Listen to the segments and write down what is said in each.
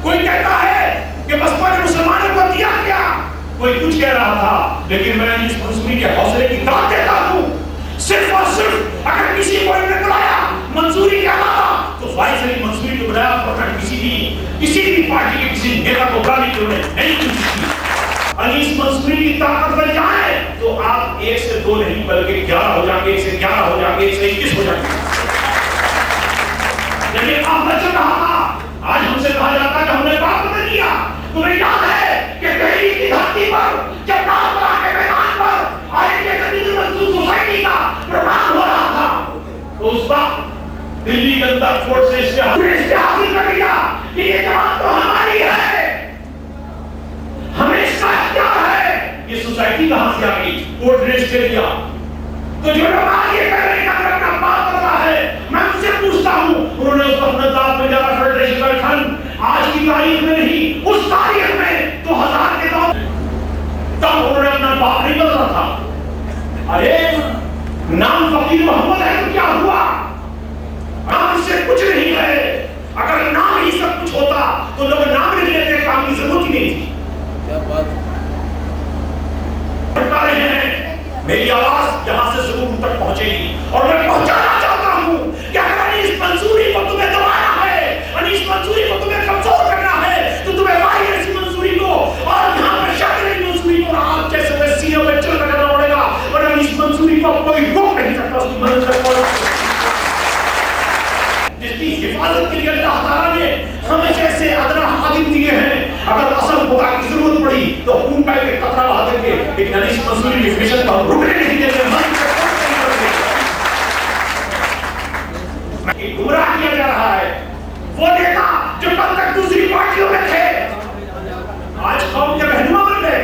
कोई कहता है कि बसपा ने मुसलमानों को दिया क्या, कोई कुछ कह रहा था, लेकिन मैं इस मंसूरी के हौसले की दाद देता हूं। सिर्फ और सिर्फ अगर किसी को इन्होंने बुलाया मंसूरी के अलावा, तो वाइस अली मंसूरी को बुलाया, और किसी भी पार्टी के किसी नेता को बुलाने की उन्होंने नहीं की। अनीस मंसूरी की ताकत बन जाए तो आप 1 से 2 नहीं बल्कि 11 हो जाएंगे, 1 से 11 हो जाएंगे, 1 से 21 हो जाएंगे। लेकिन आप बच रहा था, आज हमसे कहा जाता है कि हमने बात बदल दिया। तुम्हें याद है कि दिल्ली की धरती पर जब नागपुर के मैदान पर आईएनए कबीर मंसूर सोसाइटी का प्रोग्राम हो रहा था, तो उस वक्त दिल्ली जनता फोर्स से इससे हासिल कर लिया कि ये जमात तो हमारी है, हमें इसका इख्तियार है। ये सोसाइटी कहां से आ गई? कोर्ट ने स्टे दिया। तो जो लोग आज ये कह रहे हैं कि अपना बात कर रहा है, मैं उनसे पूछता हूं, उन्होंने उस वक्त नजात पंजाब फेडरेशन का गठन आज की तारीख में नहीं, उस तारीख में 2000 के तब उन्होंने अपना बाप नहीं बदला था। अरे नाम फकीर मोहम्मद है तो क्या हुआ? नाम से कुछ नहीं है। अगर नाम ही सब कुछ होता तो लोग नाम नहीं लेते, काम की जरूरत ही नहीं थी। क्या बात बता रहे हैं? मेरी आवाज यहां से जरूर उन तक पहुंचेगी, और मैं पहुंचाना चाहता हूं कि अगर अनीस मंसूरी को तुम्हें दबाना है, अनीस मंसूरी को तुम्हें कमजोर करना है, तो तुम्हें वाहिद मंसूरी को और यहां पर शाकिर मंसूरी को आप जैसे वैसी बच्चों का करना पड़ेगा, और अनीस मंसूरी को कोई रोक नहीं सकता उसकी मदद कर। जिसकी हिफाजत के लिए अल्लाह ताला ने हमें जैसे अदना हाकिम दिए हैं, अगर असल खुदा की जरूरत पड़ी तो खून का एक कतरा बहा देंगे, लेकिन अनीस मंसूरी की मिशन को रुकने नहीं देंगे। गुमराह किया जा रहा है वो नेता जो कल तक दूसरी पार्टियों में थे, आज कौम के रहनुमा बन गए,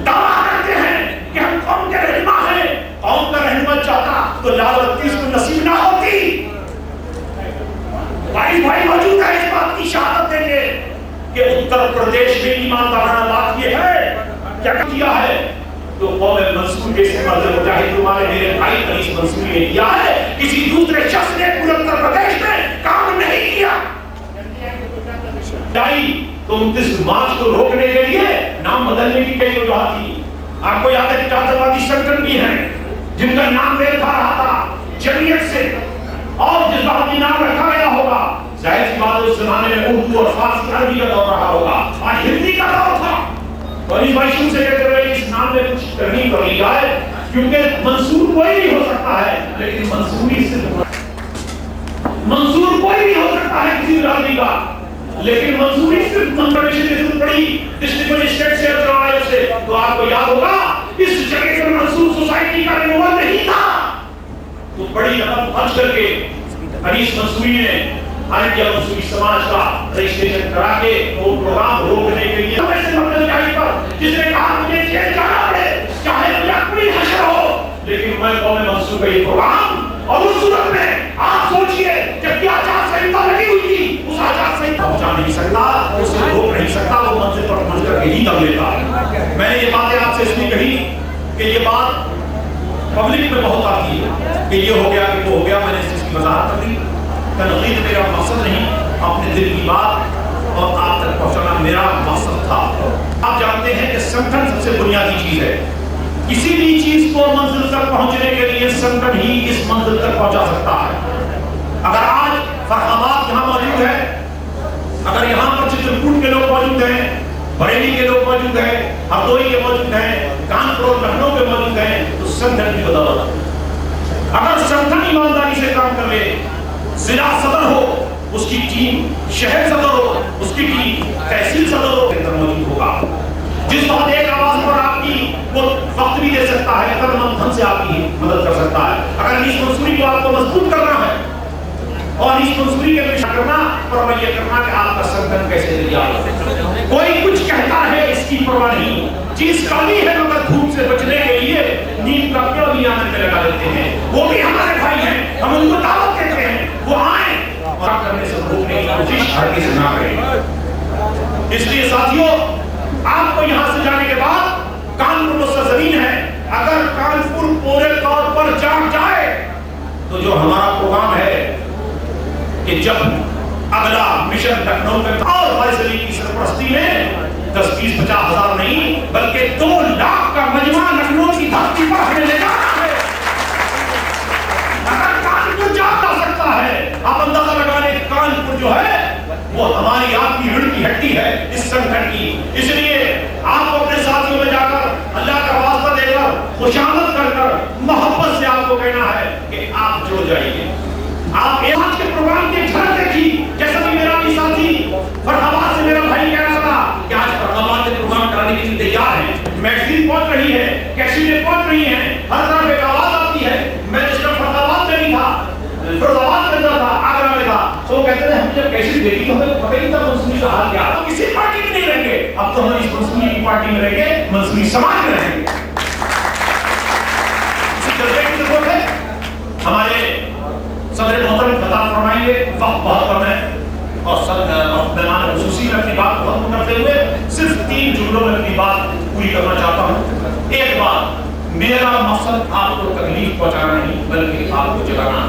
दावा करते हैं कि हम कौम के रहनुमा हैं। कौम का रहनुमा चाहता तो लाल बत्ती को नसीब ना होती। भाई मौजूद है, इस बात की शहादत देंगे कि उत्तर प्रदेश में ईमानदाराना बात ये है, क्या किया है तो कौम मंसूर के इस्तेमाल मुजाहिद तुम्हारे मेरे भाई अनीस मंसूरी ने किया है, किसी दूसरे शख्स ने पूरे उत्तर प्रदेश में काम नहीं किया। तो 29 मार्च को रोकने के लिए नाम बदलने की कई वजह थी। आपको याद है जातवादी संगठन भी हैं जिनका नाम मेल खा रहा था जमीयत से, और जिस बात की नाम रखा गया होगा, जाहिर सी बात उस जमाने में उर्दू और फारसी अरबी का दौर रहा होगा, आज हिंदी का दौर था। और इस भाई से कहते हुए इस नाम में कुछ करनी कर ली जाए, क्योंकि मंसूर कोई भी हो सकता है, लेकिन मंसूरी से मंसूर कोई भी हो सकता है किसी राजी का, लेकिन मंसूरी सिर्फ मंसूरी से पड़ी डिस्ट्रिक्ट मजिस्ट्रेट से आयोग से। तो आपको याद होगा इस जगह पर मंसूर सोसाइटी का रिमूवल नहीं था, तो बड़ी रकम खर्च करके अनीस मंसूरी ने आइडिया मंसूरी समाज का रजिस्ट्रेशन करा के वो प्रोग्राम रोकने के लिए जिसने कहा मुझे जेल जाना पड़े, चाहे मेरा कोई हशर हो, लेकिन मैं कौम मंसूर का ये प्रोग्राम। और उस सूरत में आप सोचिए जब क्या आचार संहिता लगी हुई थी, उस आचार संहिता पहुंचा नहीं सकता, उसे रोक नहीं सकता, वो मंजिल पर पहुंच करके ही दम लेता। मैंने ये बातें आपसे इसलिए कही कि ये बात पब्लिक में बहुत आती है कि ये हो गया कि वो हो गया, मैंने इसकी वजाहत कर दी। तनकीद मेरा मकसद नहीं, अपने दिल की बात और आप तक पहुंचाना मेरा मकसद था। आप जानते हैं कि संगठन सबसे बुनियादी चीज है, किसी भी चीज को मंजिल तक पहुंचने के लिए संगठन ही इस मंजिल तक पहुंचा सकता है। अगर आज फरहाबाद यहाँ मौजूद है, अगर यहाँ पर चित्रकूट के लोग मौजूद हैं, बरेली के लोग मौजूद हैं, हरदोई के मौजूद हैं, कानपुर लखनऊ के मौजूद हैं, तो संगठन की बदौलत। अगर संगठन ईमानदारी से काम कर ले, जिला सदर हो उसकी टीम, शहर सदर हो उसकी टीम, तहसील सदर हो मौजूद होगा, जिस बात एक आवाज पर आपकी वो वक्त भी दे सकता है, अगर मंथन से आपकी मदद कर सकता है। अगर अनीस मंसूरी को आपको मजबूत करना है और अनीस मंसूरी के पेश करना और ये करना कि आपका संगठन कैसे तैयार हो। कोई कुछ कहता है इसकी परवाह नहीं, चीज काली है मगर धूप से बचने के लिए नीम का पेड़ भी आने में लगा देते हैं, वो भी हमारे भाई हैं, हम उनको दावत देते हैं वो आए और करने से रोकने की कोशिश हरगिज़ ना करें। इसलिए साथियों, आपको यहां से जाने के बाद कानपुर मुस्तज़मीन है, अगर कानपुर पूरे तौर पर जाग जाए तो जो हमारा प्रोग्राम है कि जब अगला मिशन लखनऊ में और हमारी आपकी रीढ़ की हड्डी है इस संगठन की। इसलिए आपको अपने साथियों में जाकर अल्लाह का वास्ता देकर खुशामद कर मोहब्बत से आपको कहना है कि आप जुड़ जाइए। आप आज के प्रोग्राम की झलक देखी, जैसा कि मेरा भी साथी फरहाबाद से मेरा भाई कह रहा था कि आज फरहाबाद के प्रोग्राम कराने के लिए तैयार है, मैगजीन पहुंच रही है, कैसेटें पहुंच रही हैं, हर तरफ एक आवाज आती है। मैं जिस तरह फरहाबाद में नहीं था, फरहाबाद में था, आगरा में था, तो कहते थे हम जब कैसेट देखी तो हमें पता ही था मंसूरी का हाल क्या। तो किसी पार्टी में नहीं रहेंगे, अब तो हम इस मंसूरी की पार्टी में रहेंगे, मंसूरी समाज में रहेंगे। इसी जज्बे की जरूरत है। हमारे सदर मोहतरम खिताब फरमाएंगे, वक्त बहुत कम है और मेहमान खुसूसी में अपनी बात खत्म करते हुए सिर्फ 3 जुमलों में अपनी बात पूरी करना चाहता हूँ। एक बात, मेरा मकसद आपको तकलीफ पहुंचाना नहीं बल्कि आपको जगाना।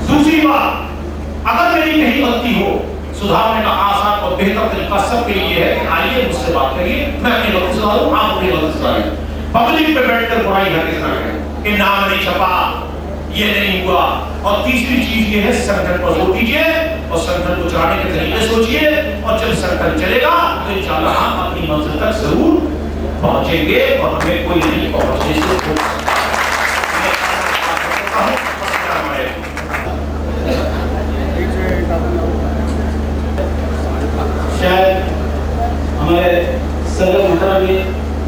दूसरी बात, अगर मेरी कहीं गलती हो, सुधारने का आसान और बेहतर तरीका सबके लिए है कि आइए मुझसे बात करिए, मैं अपनी गलती सुधारूं, आप अपनी गलती सुधारें। पब्लिक पे बैठकर बुराई हरगिज़ ना करें कि नाम नहीं छपा, ये नहीं हुआ। और तीसरी चीज ये है, संगठन पर जोर दीजिए और संगठन को चलाने के तरीके सोचिए, और जब संगठन चलेगा तो इंशाअल्लाह हम अपनी मंजिल तक जरूर पहुंचेंगे और हमें कोई नहीं पहुंचने से रोक सकता। शायद हमारे सदर मुहतरम भी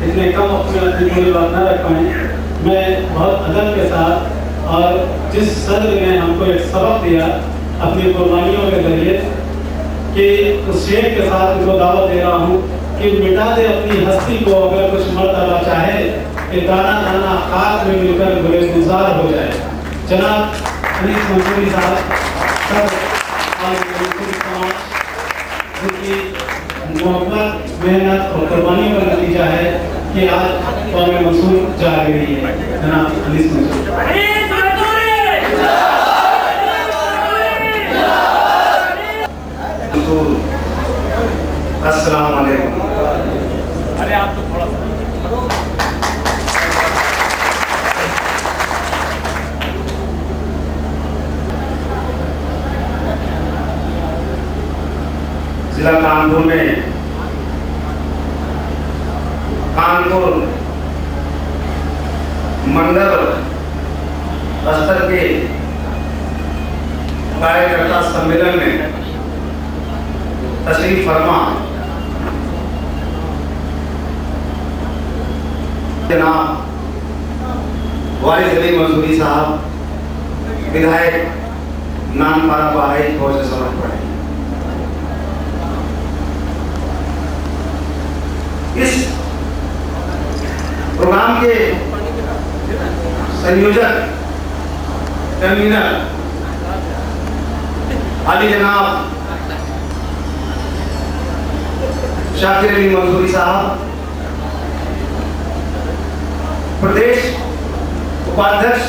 इतने कम वक्त में अपनी बात न रख पाए। मैं बहुत अदब के साथ और जिस सदर ने हमको एक सबक दिया अपनी कुर्बानियों के जरिए कि उस शेख के साथ उनको दावत दे रहा हूँ कि मिटा दे अपनी हस्ती को, अगर कुछ मर्तबा चाहे कि दाना दाना खाक में मिलकर गुलजार हो जाए। जनाब अनीस मंसूरी साहब उनकी मोहब्बत, मेहनत और कुर्बानी का नतीजा है कि आज कौम मंसूर जा रही है। जनाब अनीस मंसूरी। अस्सलाम वालेकुम। अरे आप तो थोड़ा जिला कानपुर में कानपुर मंडल स्तर के कार्यकर्ता सम्मेलन में तशरीफ फरमा जनाब वारिस अली मंसूरी साहब, विधायक नानपारा बहराइच फौज से समझ पड़े। इस प्रोग्राम के संयोजक कन्वीनर आली जनाब शाकिर अली मंसूरी साहब, प्रदेश उपाध्यक्ष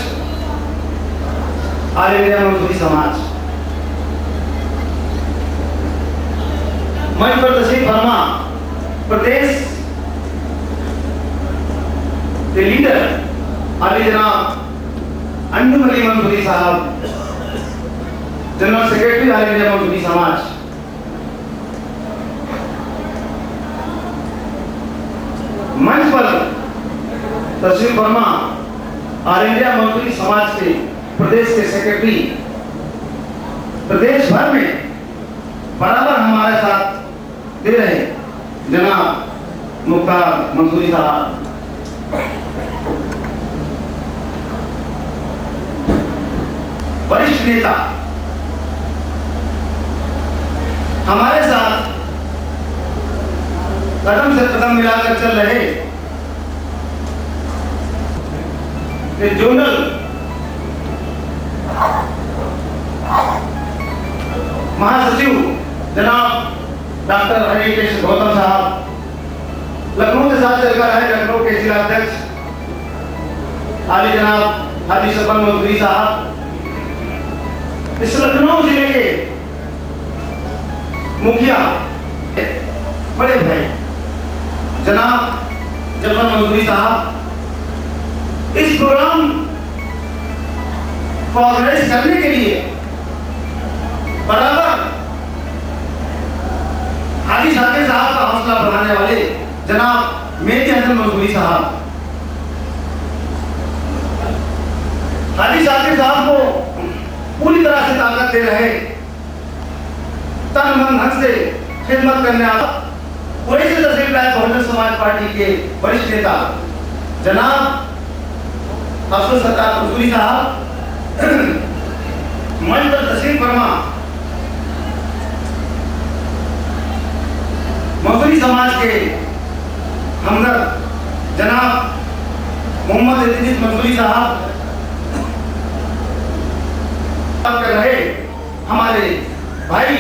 ऑल इंडिया मंसूरी समाज, मंच पर तशरीफ फरमा प्रदेश के लीडर आली जनाब अंजुम अली मंसूरी साहब, general secretary all India Mansoori Samaj, मंच पर तशरीफ फरमा ऑल इंडिया मंसूरी समाज के प्रदेश के सेक्रेटरी, प्रदेश भर में बराबर हमारे साथ दे रहे जनाब मुख्तार मंसूरी साहब, वरिष्ठ नेता हमारे साथ कदम से कदम मिलाकर चल रहे जोनल महासचिव जनाब डॉक्टर हरिकेश गौतम साहब, लखनऊ के साथ चलकर है लखनऊ के जिलाध्यक्ष आली जनाब हाजी शफन मंसूरी साहब, इस लखनऊ जिले के मुखिया बड़े भाई जनाब जफर मंसूरी साहब, इस प्रोग्राम को ऑर्गेनाइज करने के लिए बराबर हाजी शाकिर साहब का हौसला बढ़ाने वाले जनाब मेहदी हसन मंसूरी साहब। हाजी शाकिर साहब को पूरी तरह से ताकत दे रहे, तन मन धन से खिदमत करने वाला वही से तस्वीर लाए बहुजन समाज पार्टी के वरिष्ठ नेता जनाब अफसर सरकार मंसूरी साहब मंच पर तस्वीर फरमा। मंसूरी समाज के हमदर्द जनाब मोहम्मद इद्रीस मंसूरी साहब कर रहे हमारे भाई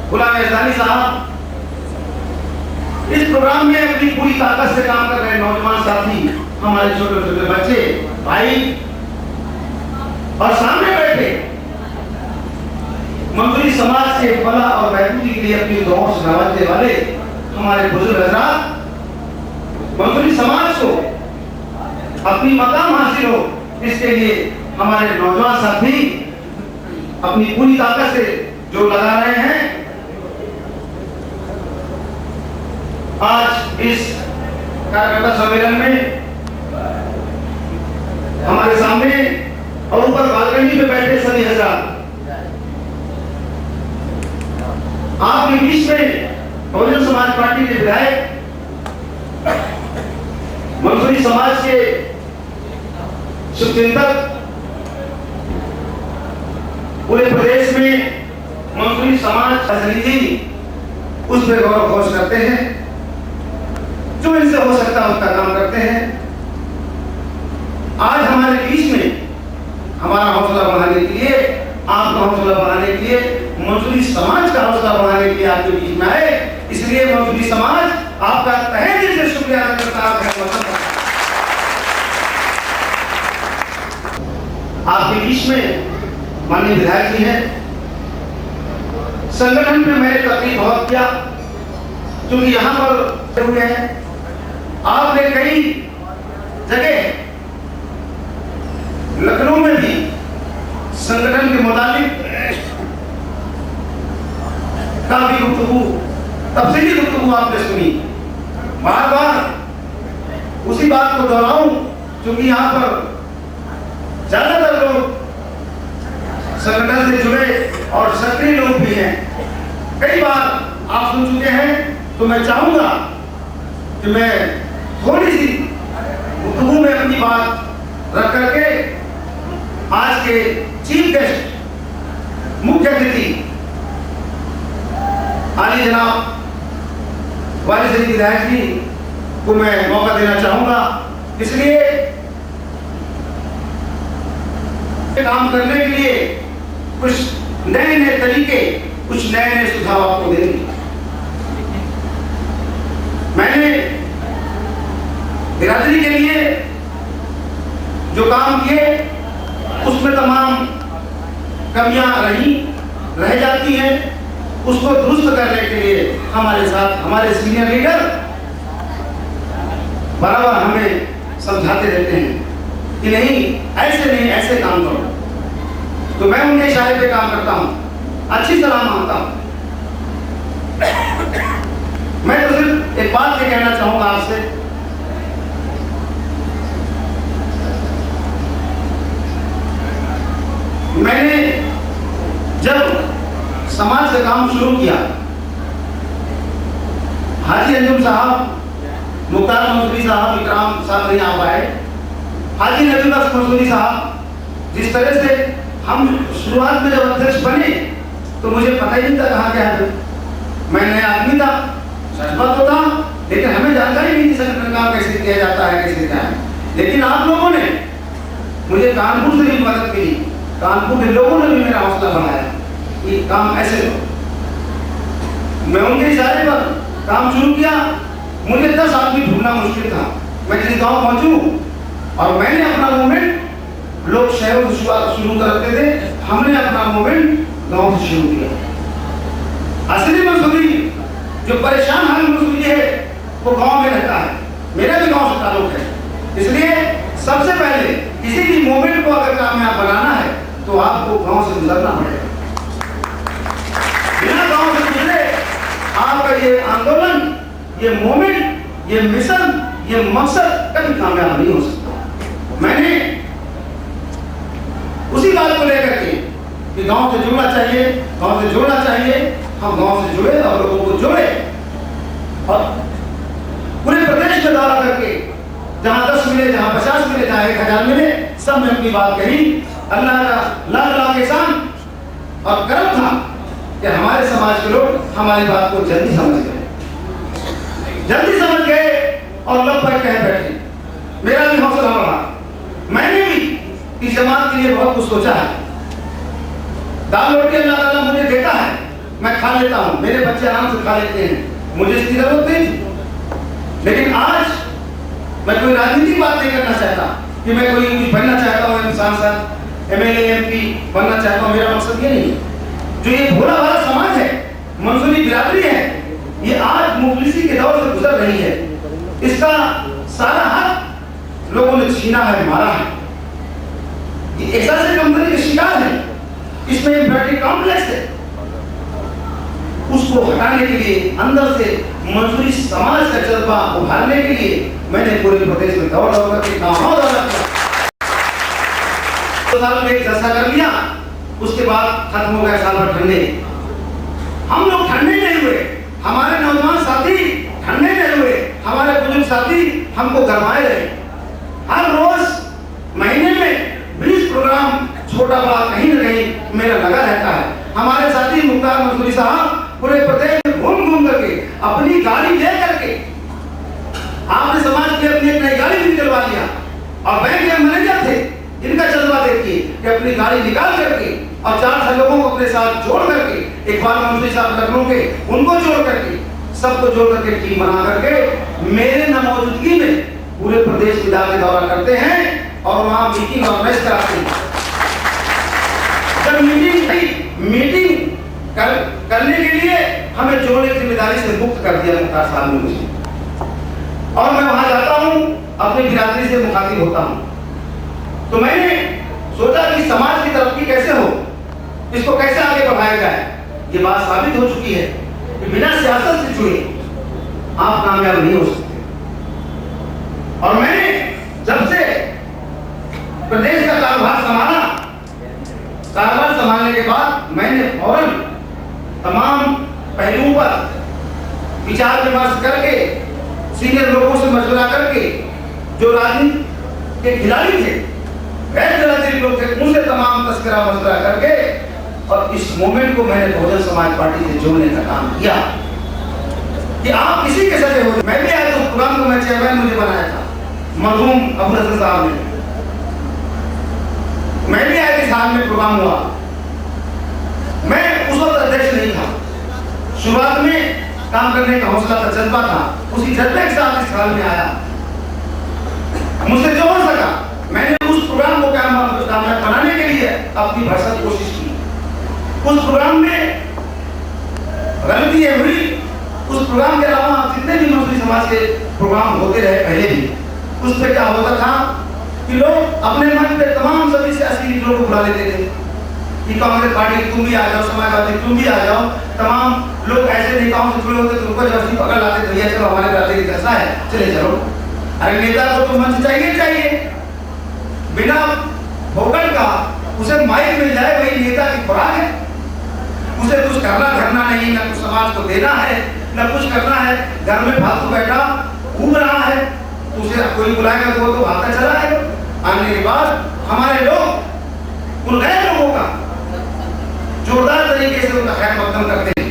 गुलाम एहसानी साहब, इस प्रोग्राम में अपनी पूरी ताकत से काम कर रहे नौजवान साथी, हमारे छोटे छोटे बच्चे भाई, और सामने बैठे मंसूरी समाज के भला और बहबूदी के लिए अपनी दुआओं से नवाजने वाले हमारे बुजुर्ग हजरात, मंसूरी समाज को अपनी मकाम हासिल हो इसके लिए हमारे नौजवान साथी अपनी पूरी ताकत से जो लगा रहे हैं। आज इस कार्यकर्ता सम्मेलन में हमारे सामने और ऊपर बालकनी में बैठे सभी हजरात, आपके बीच में बहुजन समाज पार्टी के विधायक, मंसूरी समाज के शुभचिंतक, पूरे प्रदेश में मंसूरी समाज जी उस पर गौरव घोष करते हैं, जो इनसे हो सकता है उसका काम करते हैं। आज हमारे बीच में हमारा हौसला बढ़ाने के लिए, आपका हौसला बढ़ाने के लिए, मंसूरी समाज का हौसला बढ़ाने के लिए आपके बीच में आए, इसलिए मंसूरी समाज आपका तहे दिल से शुक्रिया अदा करता है। आपके बीच में माननीय विधायक जी हैं, संगठन में मैंने तकलीफ बहुत किया क्योंकि यहाँ पर हुए हैं, आपने कई जगह लखनऊ में भी संगठन के मुताबिक काफी गुफ्तगू, तफसीली गुफ्तगू आपने सुनी। बार बार उसी बात को दोहराऊं क्योंकि यहाँ पर ज्यादातर लोग संगठन से जुड़े और सक्रिय लोग भी हैं। कई बार आप सुन चुके हैं, तो मैं चाहूंगा कि मैं थोड़ी सी गुफ्तगू में अपनी बात रख करके आज के चीफ गेस्ट, मुख्य अतिथि आली जनाब वाली सिंह विधायक जी को मैं मौका देना चाहूंगा। इसलिए काम करने के लिए कुछ नए नए तरीके, कुछ नए नए सुझाव आपको देंगे। मैंने बिरादरी के लिए जो काम किए उसमें तमाम कमियां रह जाती हैं, उसको दुरुस्त करने के लिए हमारे साथ हमारे सीनियर लीडर बराबर हमें समझाते रहते हैं कि नहीं, ऐसे नहीं, ऐसे काम करो। तो मैं उनके इशारे पे काम करता हूं, अच्छी सलाह मांगता हूं। मैं तो सिर्फ एक बात ये कहना चाहूंगा आपसे, मैंने जब समाज का काम शुरू किया, हाजी अंजुम साहब, मुख्तार मंसूरी साहब, इकराम साहब नहीं आ पाए, हाजी नजरुल मंसूरी साहब, जिस तरह से हम शुरुआत में जब अध्यक्ष बने तो मुझे पता ही नहीं था कहाँ क्या है। मैं नया आदमी था, सचबात तो था, लेकिन हमें जानकारी नहीं थी संगठन काम कैसे किया जाता है, कैसे क्या है। लेकिन आप लोगों ने मुझे कानपुर से भी मदद की, कानपुर के लोगों ने भी मेरा हौसला बढ़ाया कि काम ऐसे हो। मैं उनके इशारे पर काम शुरू किया। मुझे 10 आदमी ढूंढना मुश्किल था। मैं जिस गाँव पहुंचूं और मैंने अपना मूवमेंट, लोग शहरों से शुरू करते थे, हमने अपना मूवमेंट गांव से शुरू किया। असली मंसूरी जो परेशान हाल मंसूरी है वो गांव में रहता है, मेरा भी गांव से ताल्लुक है। इसलिए सबसे पहले किसी भी मूवमेंट को अगर कामयाब बनाना है तो आपको गांव से गुजरना पड़ेगा। बिना गांव से गुजरे आपका ये आंदोलन, ये मूवमेंट, ये मिशन, ये मकसद कभी कामयाब नहीं हो सकता। मैंने उसी बात को लेकर के कि गांव से जुड़ना चाहिए, गांव से जुड़ना चाहिए, हम गांव से जुड़े और लोगों को जोड़े और पूरे प्रदेश में दौरा करके जहां 10 मिले, जहां 50 मिले, जहां 1000 मिले, सब में अपनी बात कही। अल्लाह का लाख लाख एहसान और करम था कि हमारे समाज के लोग हमारी बात को जल्दी समझ गए और लोग पर कह बैठे। मेरा भी हौसला बढ़ा, मैंने भी इस जमात के लिए बहुत कुछ सोचा है। दाल रोटी अल्लाह ताला मुझे देता है, मैं खा लेता हूँ, मेरे बच्चे आराम से खा लेते हैं, मुझे इसकी जरूरत नहीं थी। लेकिन आज मैं कोई राजनीतिक बात नहीं करना चाहता कि मैं कोई कुछ बनना चाहता हूँ, सांसद, MLA, MP बनना चाहता हूँ, मेरा मकसद ये नहीं है। जो ये भोला भाला समाज है, मंसूरी बिरादरी है, ये आज मुफलिसी के दौर से गुजर रही है। इसका सारा हक लोगों ने छीना है, मारा है। ये ऐसा से कंपनी के शिकार है, इसमें इंफिनिटी कॉम्प्लेक्स है। उसको हटाने के लिए, अंदर से मंसूरी समाज का जज्बा उभारने के लिए मैंने पूरे प्रदेश में दौड़ करके साल में एक जलसा कर लिया। उसके बाद खत्म हो गया साल भर ठंडे। हम लोग ठंडे नहीं हुए, हमारे नौजवान साथी ठंडे नहीं हुए, हमारे बुजुर्ग साथी हमको गरमाए रहे। हर रोज महीने में 20 प्रोग्राम छोटा बड़ा कहीं न कहीं मेरा लगा रहता है। हमारे साथी मुख्तार मंसूरी साहब पूरे प्रदेश में घूम करके अपनी गाड़ी ले करके, आपने समाज की अपनी एक नई गाड़ी भी निकलवा लिया। और बैंक के मैनेजर थे, इनका जज्बा देखिए कि अपनी गाड़ी निकाल करके और 4 लोगों को अपने साथ जोड़ करके, एक बार मंत्री साहब लखनऊ के, उनको जोड़ करके, सबको जोड़ करके टीम बना करके मेरे न मौजूदगी में पूरे प्रदेश में जाके दौरा करते हैं और वहां मीटिंग ऑर्गेनाइज कराते हैं। जब मीटिंग करने के लिए हमें जोड़ने की जिम्मेदारी से मुक्त कर दिया मुख्तार साहब ने मुझे, और मैं वहां जाता हूं, अपनी बिरादरी से मुखातिब होता हूं। तो मैंने सोचा कि समाज की तरक्की कैसे हो, इसको कैसे आगे बढ़ाया जाए। ये बात साबित हो चुकी है कि बिना सियासत से जुड़े आप कामयाब नहीं हो सकते। और मैंने जब से प्रदेश का कारोबार संभाला, कारोबार संभालने के बाद मैंने फौरन तमाम पहलुओं पर विचार विमर्श करके, सीनियर लोगों से मशवरा करके, जो राजनीति के खिलाड़ी थे, गैर राजनीतिक लोग थे, उनसे तमाम तस्करा मशवरा करके और इस मूवमेंट को मैंने बहुजन समाज पार्टी से जोड़ने का काम किया कि आप किसी के सगे हो। मैं भी आया तो प्रोग्राम को मैं चेयरमैन मुझे बनाया था मरहूम अबू नसर साहब ने। मैं भी आया कि साल में प्रोग्राम हुआ, मैं उस वक्त अध्यक्ष नहीं था। शुरुआत में काम करने का हौसला था, जज्बा था, उसी जज्बे के साथ इस साल में आया। मुझसे जो हो सका मैंने उस प्रोग्राम को कामयाब बनाने के लिए अपनी भरसक कोशिश की। उस प्रोग्राम में गलती ये हुई, उस प्रोग्राम के अलावा जितने भी मंसूरी समाज के प्रोग्राम होते रहे पहले भी, उस पर क्या होता था कि लोग अपने मन पे तमाम सभी सियासी लीडरों को बुला लेते थे कि कांग्रेस पार्टी तुम भी आ जाओ, समाजवादी तुम भी आ जाओ। तमाम लोग ऐसे नेताओं से जुड़े होते थे, उनको जबरदस्ती पकड़ लाते थे, भैया चलो हमारे पार्टी की जैसा है चले चलो। अरे नेता को तो मंच चाहिए, बिना भोकल का उसे माइक मिल जाए वही नेता की खुराक है। उसे कुछ करना नहीं, ना कुछ समाज को देना है, ना कुछ करना है। घर में फालतू बैठा घूम रहा है, तो उसे कोई बुलाएगा तो वो तो भागता चला आएगा। आने के बाद हमारे लोग उन गैर लोगों का जोरदार तरीके से उनका खैर मकदम करते हैं,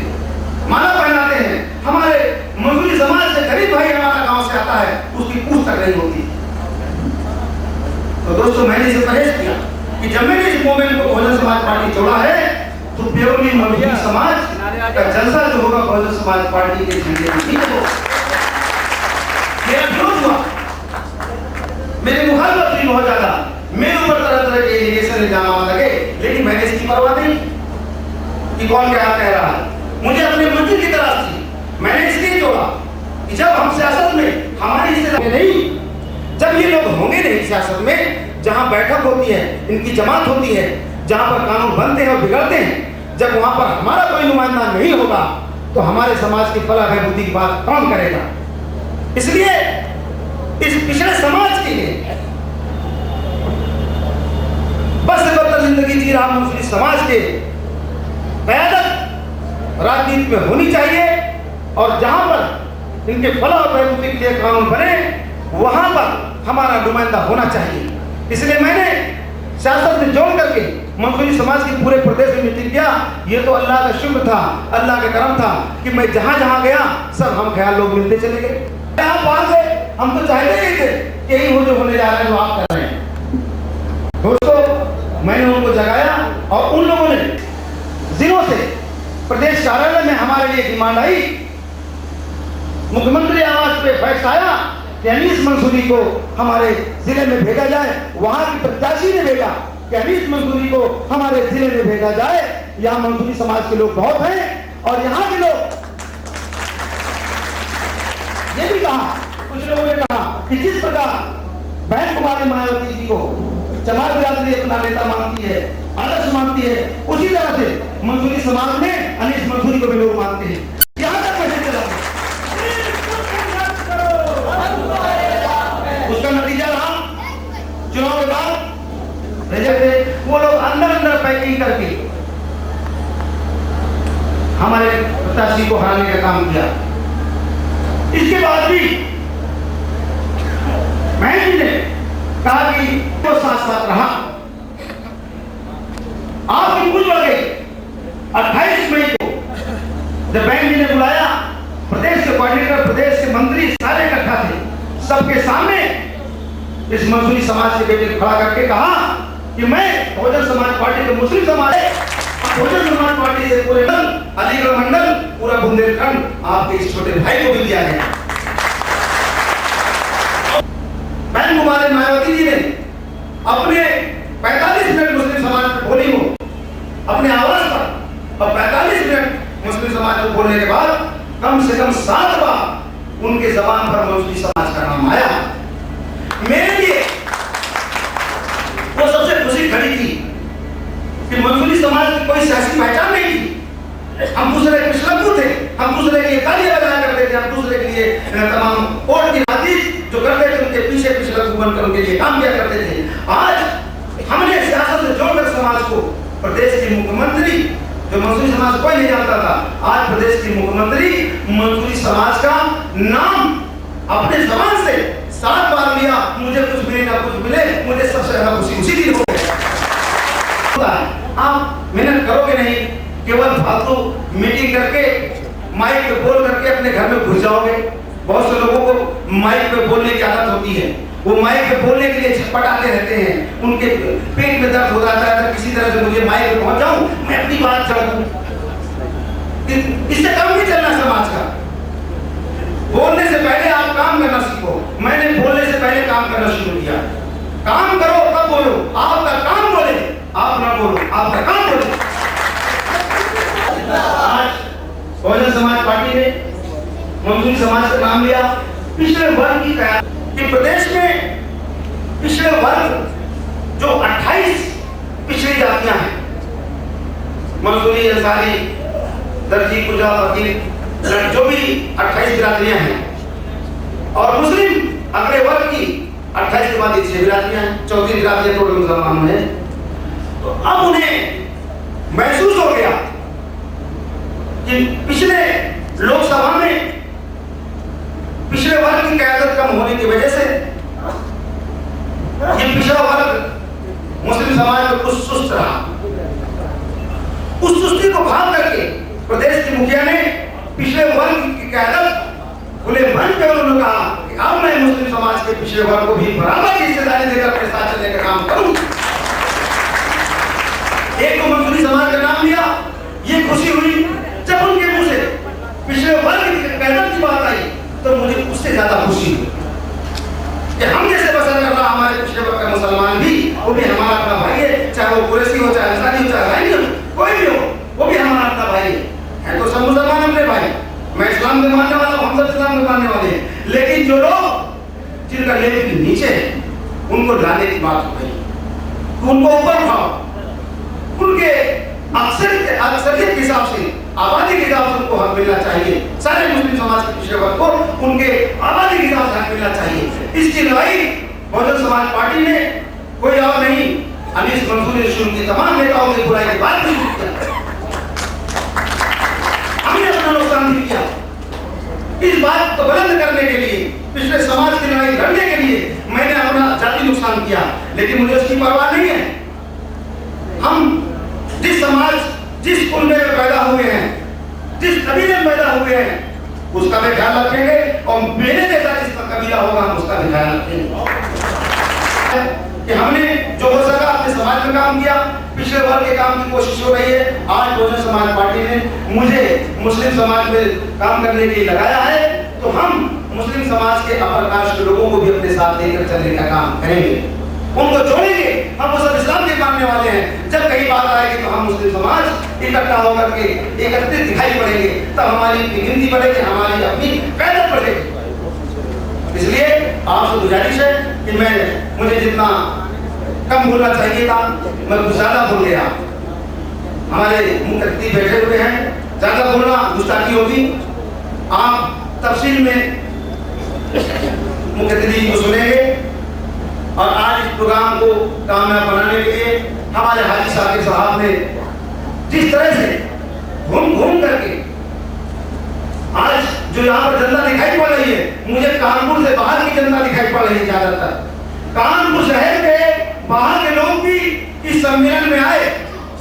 माला पहनाते हैं। हमारे मंसूरी समाज से गरीब भाई हमारा गांव से आता है, उसकी पूछ तक नहीं होती। तो दोस्तों मैंने इसे परहेज किया कि जब मैंने इस मूवमेंट को बहुजन समाज पार्टी जोड़ा है तो प्योरली मंसूरी समाज का जलसा जो होगा बहुजन समाज पार्टी के झंडे में ही होगा। मेरा विरोध हुआ, मेरे मुखालफत भी बहुत ज्यादा, मेरे ऊपर तरह के एलिगेशन इल्जाम लगे, लेकिन मैंने इसकी परवाह नहीं कि कौन क्या कह रहा है। मुझे अपने मंजिल की तलाश थी, मैंने इसलिए जोड़ा कि जब हम सियासत में हमारी हिस्सेदारी नहीं, जब ये लोग होंगे नहीं सियासत में, जहां बैठक होती है, इनकी जमात होती है, जहां पर कानून बनते हैं और बिगड़ते हैं, जब वहां पर हमारा कोई नुमाइंदा नहीं होगा तो हमारे समाज की फलाह बहबूदी की बात कौन करेगा? इसलिए इस पिछड़े समाज के लिए बस बदतर जिंदगी जी रहा मुस्लिम समाज के क़यादत राजनीति में होनी चाहिए, और जहां पर इनके फलाह और बहबूदी के लिए कानून बने वहां पर हमारा नुमाइंदा होना चाहिए। इसलिए मैंने सियासत में जोड़ करके मंसूरी समाज के पूरे प्रदेश में मीटिंग किया। ये तो अल्लाह का शुक्र था, अल्लाह का करम था कि मैं जहां जहां गया सब हम ख्याल लोग मिलते चले गए। आप आ गए, हम तो चाहते ही थे कि यही हो जो होने जा रहा है जो आप कर रहे हैं। दोस्तों, मैंने उनको जगाया और उन लोगों ने जिलों से प्रदेश कार्यालय में हमारे लिए डिमांड आई। मुख्यमंत्री आवास पे फैसला आया कि अनीस मंसूरी को हमारे जिले में भेजा जाए। वहां की प्रत्याशी ने भेजा कि अनीस मंसूरी को हमारे जिले में भेजा जाए। यहाँ मंसूरी समाज के लोग बहुत हैं और यहाँ के लोग ये भी कहा, कुछ लोगों ने कहा कि जिस प्रकार बहन कुमारी मायावती जी को जमात बिरादरी अपना नेता मानती है, आदर्श मानती है, उसी तरह से मंसूरी समाज में अनीस मंसूरी को भी लोग मानते हैं। यहाँ तक मैसेज चला, उसका नतीजा रहा चुनाव के बाद रिजल्ट वो लोग अंदर अंदर पैकिंग करके हमारे प्रत्याशी को हराने का काम किया। इसके बाद भी मैं ने कहा कि वो साथ साथ रहा। आपकी कुछ लगे 28 मई को जब बैंक जी ने बुलाया, प्रदेश के कोऑर्डिनेटर, प्रदेश के मंत्री सारे इकट्ठा थे, सबके सामने इस मंसूरी समाज के बेटे को खड़ा करके कहा कि मैं बहुजन समाज पार्टी के मुस्लिम समाज बहुजन समाज पार्टी से पूरे अलीगढ़ मंडल पूरा बुंदेलखंड आपके इस छोटे भाई को भी दिया गया। बहन कुमारी मायावती जी ने अपने 45 मिनट मुस्लिम समाज को बोली हो अपने आवाज पर, और 45 मिनट मुस्लिम समाज को बोलने के बाद कम से कम 7 बार उनके जबान पर मुस्लिम समाज का नाम आया। मेरे लिए वो सबसे खुशी खड़ी थी कि मंसूरी समाज की कोई सियासी पहचान नहीं थी। हम दूसरे के पिछलग्गू थे, हम दूसरे के लिए तालियां बजाया करते थे, हम दूसरे के लिए तमाम वोट की बातचीत जो करते थे उनके पीछे पिछलग्गू बनकर उनके लिए काम किया करते थे। आज हमने सियासत से जोड़कर समाज को प्रदेश के मुख्यमंत्री, जो मंसूरी समाज कोई नहीं जानता था, आज प्रदेश के मुख्यमंत्री मंसूरी समाज का नाम अपने जबान से 7 बार लिया। मुझे कुछ मिले ना कुछ मिले, मुझे सबसे ज्यादा खुशी उसी दिन हो गई। आप मेहनत करोगे नहीं, केवल फालतू मीटिंग करके माइक पे बोल करके अपने घर में घुस जाओगे। बहुत से लोगों को माइक पे बोलने की आदत होती है, वो माइक पे बोलने के लिए छटपटाते रहते हैं, उनके पेट में दर्द हो जाता है, किसी तरह से मुझे माइक पे पहुंच जाऊं, मैं अपनी बात चढ़ूं। इससे काम नहीं चलना समाज का। बोलने से पहले आप काम करना सीखो। मैंने बोलने से पहले काम करना शुरू किया। काम करो तब बोलो, आपका काम बोले, आप ना बोलो, आपका काम बोले। आज बहुजन समाज पार्टी ने मंसूरी समाज का नाम लिया। पिछड़े वर्ग की कहा कि प्रदेश में पिछड़े वर्ग जो 28 पिछड़ी जातियां हैं, मंसूरी, अंसारी, दर्जी, गुजरा, वकील, जो भी 28 बिरादरियां हैं, और मुस्लिम अगले वर्ग की 28 के बाद 6 बिरादरियां हैं, 34 बिरादरियां टोटल मुसलमान हैं। तो अब उन्हें महसूस हो गया कि पिछले लोकसभा में पिछड़े वर्ग की क़यादत कम होने की वजह से ये पिछड़ा वर्ग मुस्लिम समाज में कुछ सुस्त रहा। उस सुस्ती को भाग करके प्रदेश के मुखिया ने पिछड़े वर्ग की क़यादत खुले मन पे उन्होंने कहा कि अब मैं मुस्लिम समाज के पिछड़े वर्ग को भी बराबर की हिस्सेदारी देकर अपने साथ चलने का काम करूं। एक को मंसूरी समाज का नाम लिया, ये खुशी हुई। जब उनके मुंह से पिछड़े वर्ग की क़यादत की बात आई तो मुझे उससे ज्यादा खुशी हुई कि हम जैसे पसंद कर रहा हमारे पिछड़े वर्ग का मुसलमान भी, वो भी हमारा अपना भाई है, चाहे वो कुरैशी हो, चाहे अंसारी हो, चाहे रानी हो, कोई भी हो, वो भी हमारा अपना भाई है। तो सब मुसलमान अपने भाई, मैं इस्लाम के मानने वाला हूं, हम सब इस्लाम के मानने वाले हैं। लेकिन जो लोग जिनका लेवल नीचे है उनको लाने की बात हो गई, उनको ऊपर उठाओ। उनके अक्सरियत के हिसाब से आबादी के हिसाब से उनको हक मिलना चाहिए। सारे मुस्लिम समाज के पिछड़े वर्ग को उनके आबादी के हिसाब से हक मिलना चाहिए। इसकी लड़ाई बहुजन समाज पार्टी ने कोई और नहीं, अनीस मंसूर ने शुरू की, तमाम नेताओं की बुराई के बाद शुरू किया। हमने अपना नुकसान भी किया। इस बात को बुलंद करने के लिए, पिछले समाज की लड़ाई लड़ने के लिए मैंने अपना जाति नुकसान किया, लेकिन मुझे उसकी परवाह नहीं है। हम जिस समाज, जिस कुल में पैदा हुए हैं, जिस कबीले में पैदा हुए हैं, उसका भी ख्याल रखेंगे और मेरे जैसा जिसका कबीला होगा हम उसका भी ख्याल रखेंगे। कि हमने जो हो सका अपने समाज में काम किया, पिछले वर्ग के काम की कोशिश हो रही है। आज बहुजन समाज पार्टी ने मुझे मुस्लिम समाज में काम करने के लिए लगाया है, तो हम मुस्लिम समाज के अपर कास्ट के लोगों को भी अपने साथ लेकर चलने का काम करेंगे, उनको जोड़ेंगे। हम वो सब इस्लाम के मानने वाले हैं। जब कहीं बात आएगी तो हम मुस्लिम समाज इकट्ठा होकर के एकत्रित दिखाई पड़ेंगे, तब हमारी गिनती बढ़ेगी, हमारी अपनी पैदल बढ़ेगी। इसलिए आपसे गुजारिश है कि मुझे जितना कम बोलना चाहिए था मैं कुछ ज्यादा बोल गया। हमारे मुख्य अतिथि बैठे हुए हैं, ज्यादा बोलना गुस्ताखी होगी। आप तफसील में मुख्य अतिथि को सुनेंगे और आज इस प्रोग्राम को कामयाब बनाने के लिए हमारे हाजी साकिब साहब ने जिस तरह से घूम घूम करके आज जो यहाँ पर जनता दिखाई पड़ रही है, मुझे कानपुर से बाहर की जनता दिखाई पड़ रही है ज्यादातर। कानपुर शहर के बाहर के लोग भी इस सम्मेलन में आए।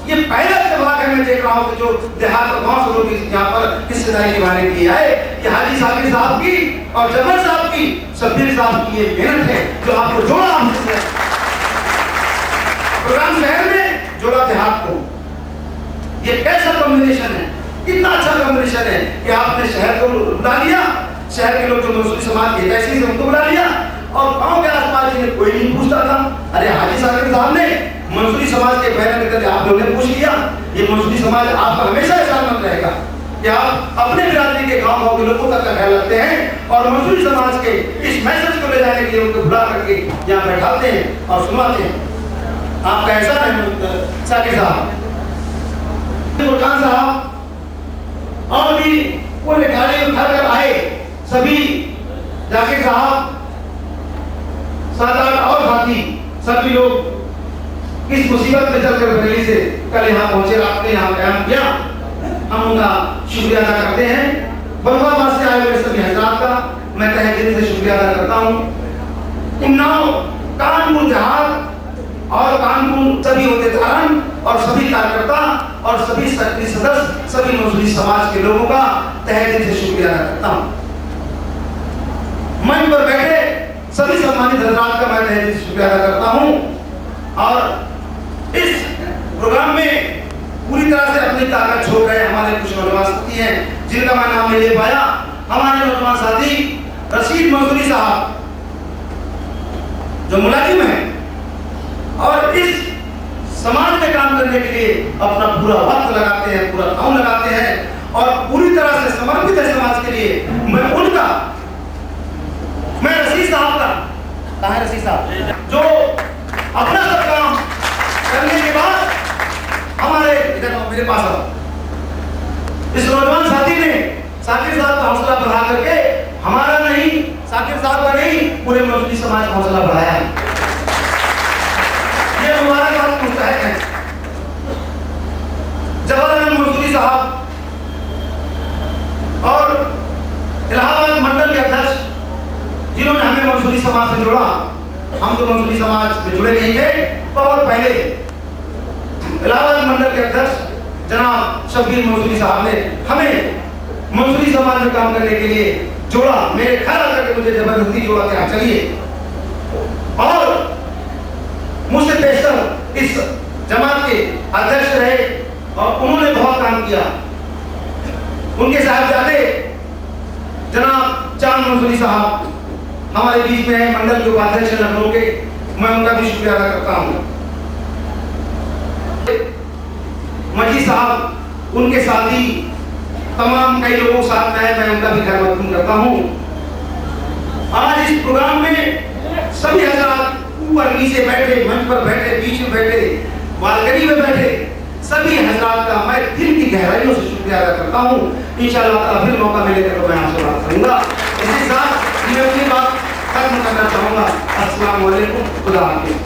ये पहला इत्तेफाक है मैं देख रहा हूँ कि जो देहात और गांव से लोग यहाँ पर हिस्सेदारी निभाने के लिए आए। ये हाजी साकिब साहब की और जबर साहब की, शब्बीर साहब की ये मेहनत है जो आपको जोड़ा हमसे प्रोग्राम शहर में, जोड़ा देहात को। ये कैसा कॉम्बिनेशन है, कितना अच्छा कॉम्बिनेशन है कि आपने शहर को बुला लिया, शहर के लोग जो मुस्लिम समाज के ऐसे उनको बुला लिया और गांव के आसपास जिन्हें कोई नहीं पूछता था। अरे हाजी साकिब साहब ने मंसूरी समाज के पहले निकल आप लोगों ने पूछ लिया। ये मंसूरी समाज आपका हमेशा एहसानमंद रहेगा कि आप अपने बिरादरी के गांव के लोगों तक का ख्याल रखते हैं और मंसूरी समाज के इस मैसेज को ले जाने के लिए उनको बुला करके यहाँ बैठाते हैं और सुनाते हैं। आपका एहसान है साकिब साहब, खान साहब और भी पूरे गाड़ी उठाकर आए सभी, जाकिर साहब, 7-8 और साथी, सभी लोग इस मुसीबत में चलकर बरेली से कल यहाँ पहुंचे, आपने यहाँ कायम किया। हम उनका शुक्रिया अदा करते हैं। बलवाबाद से आए हुए सभी हजरात का मैं तहे दिल से शुक्रिया अदा करता हूँ। उन्नाव कानपुर देहात और कानपुर सभी होदेदारान और सभी कार्यकर्ता और सभी सक्रिय सदस्य, सभी मंसूरी समाज के लोगों का तहे दिल से शुक्रिया अदा करता हूँ। मंच पर बैठे सभी सम्मानित हजरात का मैं तहे दिल से शुक्रिया अदा करता हूँ। और इस प्रोग्राम में पूरी तरह से अपनी ताकत छोड़ रहे हमारे कुछ नौजवान साथी हैं जिनका मैं नाम नहीं ले पाया। हमारे नौजवान साथी रशीद मंसूरी साहब जो मुलाजिम है और इस समाज में काम करने के लिए अपना पूरा वक्त लगाते हैं, पूरा काम लगाते हैं और पूरी तरह से समर्पित है समाज के लिए। मैं रशीद साहब का, कहाँ है रशीद साहब, जो अपना सब काम करने के बाद हमारे इधर मेरे पास आओ, इस नौजवान साथी ने साकिब साहब का हौसला बढ़ा करके हमारा नहीं, साकिब साहब का नहीं, पूरे मंसूरी समाज का हौसला बढ़ाया है। ये हमारा बात मुस्तहक है। जवाहरलाल मंसूरी साहब और इलाहाबाद मंडल के अध्यक्ष जिन्होंने हमें मंसूरी समाज से जोड़ा, हम तो मंसूरी समाज में जुड़े नहीं थे, बहुत पहले इलाहाबाद मंडल के अध्यक्ष जनाब शब्बीर मंसूरी साहब ने हमें मंसूरी समाज में काम करने के लिए जोड़ा। मेरे ख्याल आकर मुझे जबरदस्ती जोड़ा कि आप चलिए और मुझसे पेशतर इस जमात के अध्यक्ष रहे और उन्होंने बहुत काम किया। उनके साहबजादे जनाब चांद मंसूरी साहब हमारे बीच में है, मंडल के उपाध्यक्ष लखनऊ के, मैं उनका भी शुक्रिया अदा करता हूँ। मजी साहब, उनके साथी, तमाम कई लोगों के साथ मैं उनका भी खैर मकदूम करता हूँ। आज इस प्रोग्राम में सभी हजरात ऊपर नीचे बैठे, मंच पर बैठे, बीच में बैठे, बालकनी में बैठे, सभी हजरात का मैं दिल की गहराइयों से शुक्रिया अदा करता हूँ। इंशाअल्लाह ताला फिर मौका मिलेगा तो मैं आपसे बात करूँगा। इसी साथ मैं अपनी बात खत्म करना चाहूँगा। अस्सलाम वालेकुम, खुदा हाफिज़।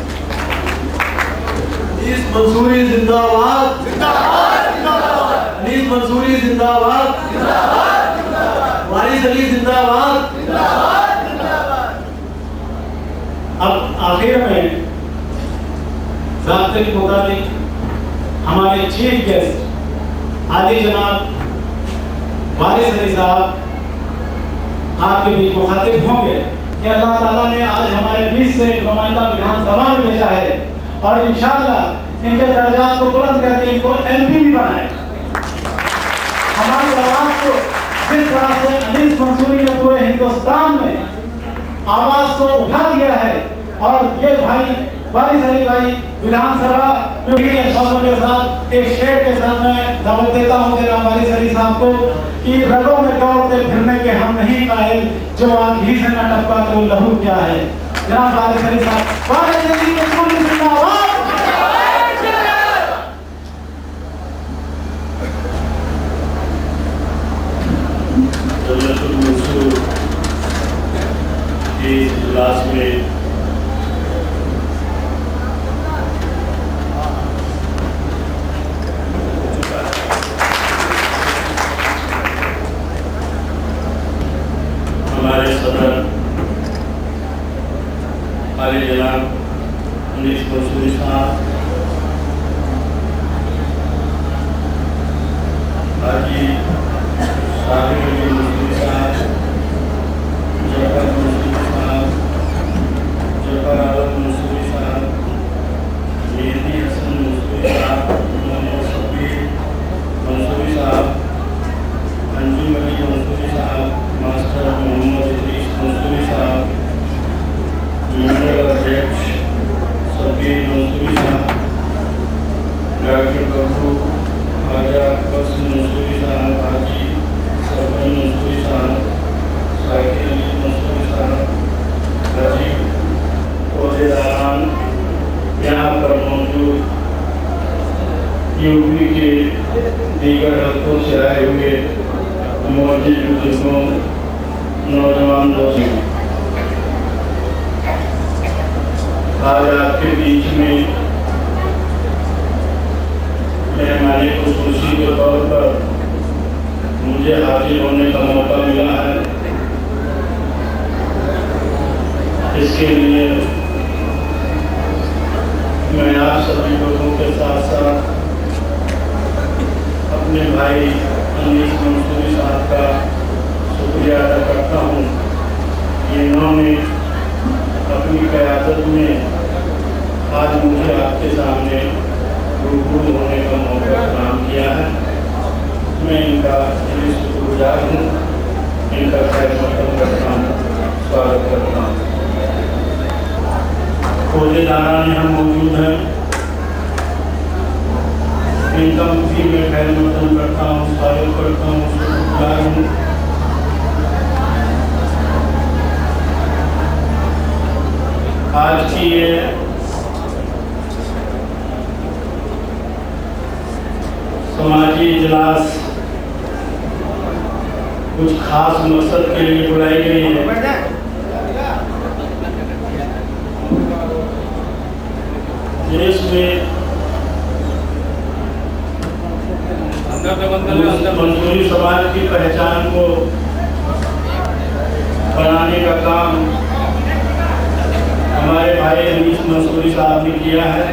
अनीस मंसूरी जिंदाबाद, जिंदाबाद, जिंदाबाद। अनीस मंसूरी जिंदाबाद, जिंदाबाद, जिंदाबाद। वारिस अली जिंदाबाद, जिंदाबाद, जिंदाबाद। अब आखिर में ज़ाब्ते के मुताबिक हमारे चीफ गेस्ट आदि जनाब वारिस अली साहब आपके बीच मुखातिब होंगे कि अल्लाह ताला ने आज हमारे बीच से एक नुमाइंदा विधानसभा में भेजा है और इंशाअल्लाह इनके दर्जात को बुलंद करके इनको एमपी भी बनाए। हमारी आवाज को जिस तरह से अनीस मंसूरी ने पूरे हिंदुस्तान में आवाज को उठा दिया है और ये भाई वारिस अली भाई विधानसभा के साथ एक शेर के साथ मैं दावत देता हूँ जनाब वारिस अली साहब को कि रगों में दौड़ते फिरने के हम नहीं कायल, जो आंधी से न टपका तो लहू क्या है। जनाब वारिस अली साहब, वारिस अली मंसूरी जिंदाबाद। इस इजलास में हमारे सदर आले जनाब अनीस मंसूरी साहब, हाजी साहिब अली मंसूरी साहब, जफर मंसूरी साहब, जफर आलम मंसूरी साहब, मेहदी हसन मंसूरी साहब, मोहम्मद शफीक मंसूरी साहब, अंजुम अली मंसूरी साहब, मास्टर मोहम्मद इदरीस मंसूरी साहब, मंडल अध्यक्ष शफीक मंसूरी साहब, डॉक्टर प्रभु ख्वाजा बख्श मंसूरी साहब, हाजी सरवन मंसूरी साहब, साहिब अली मंसूरी साहब, हाजी ओहदेदारान, यहाँ पर मौजूद यूपी के दीगर हल्कों से आए हुए मौजूद बुजुर्गों, नौजवान दोस्तों, आज आपके बीच में मेहमानी खुसूसी के तौर पर मुझे हाजिर होने का मौका मिला है। इसके लिए मैं आप सभी लोगों के साथ साथ अपने भाई अनीस मंसूरी साहब का शुक्रिया अदा करता हूँ कि इन्होंने अपनी क़यादत में आज मुझे आपके सामने रूबरू होने का मौका प्रदान किया है। मैं इनका दिली शुक्रगुजार हूँ, इनका खैर मकदम करता हूँ, स्वागत करता हूँ। ओहदेदारान यहाँ मौजूद हैं, इनका भी मैं खैर मकदम करता हूँ, स्वागत करता हूँ, शुक्रगुजार हूँ। आज की ये समाजी इजलास कुछ खास मकसद के लिए बुलाई गई है। देश में मंसूरी समाज की पहचान को बनाने का काम हमारे भाई अनीस मंसूरी साहब ने किया है।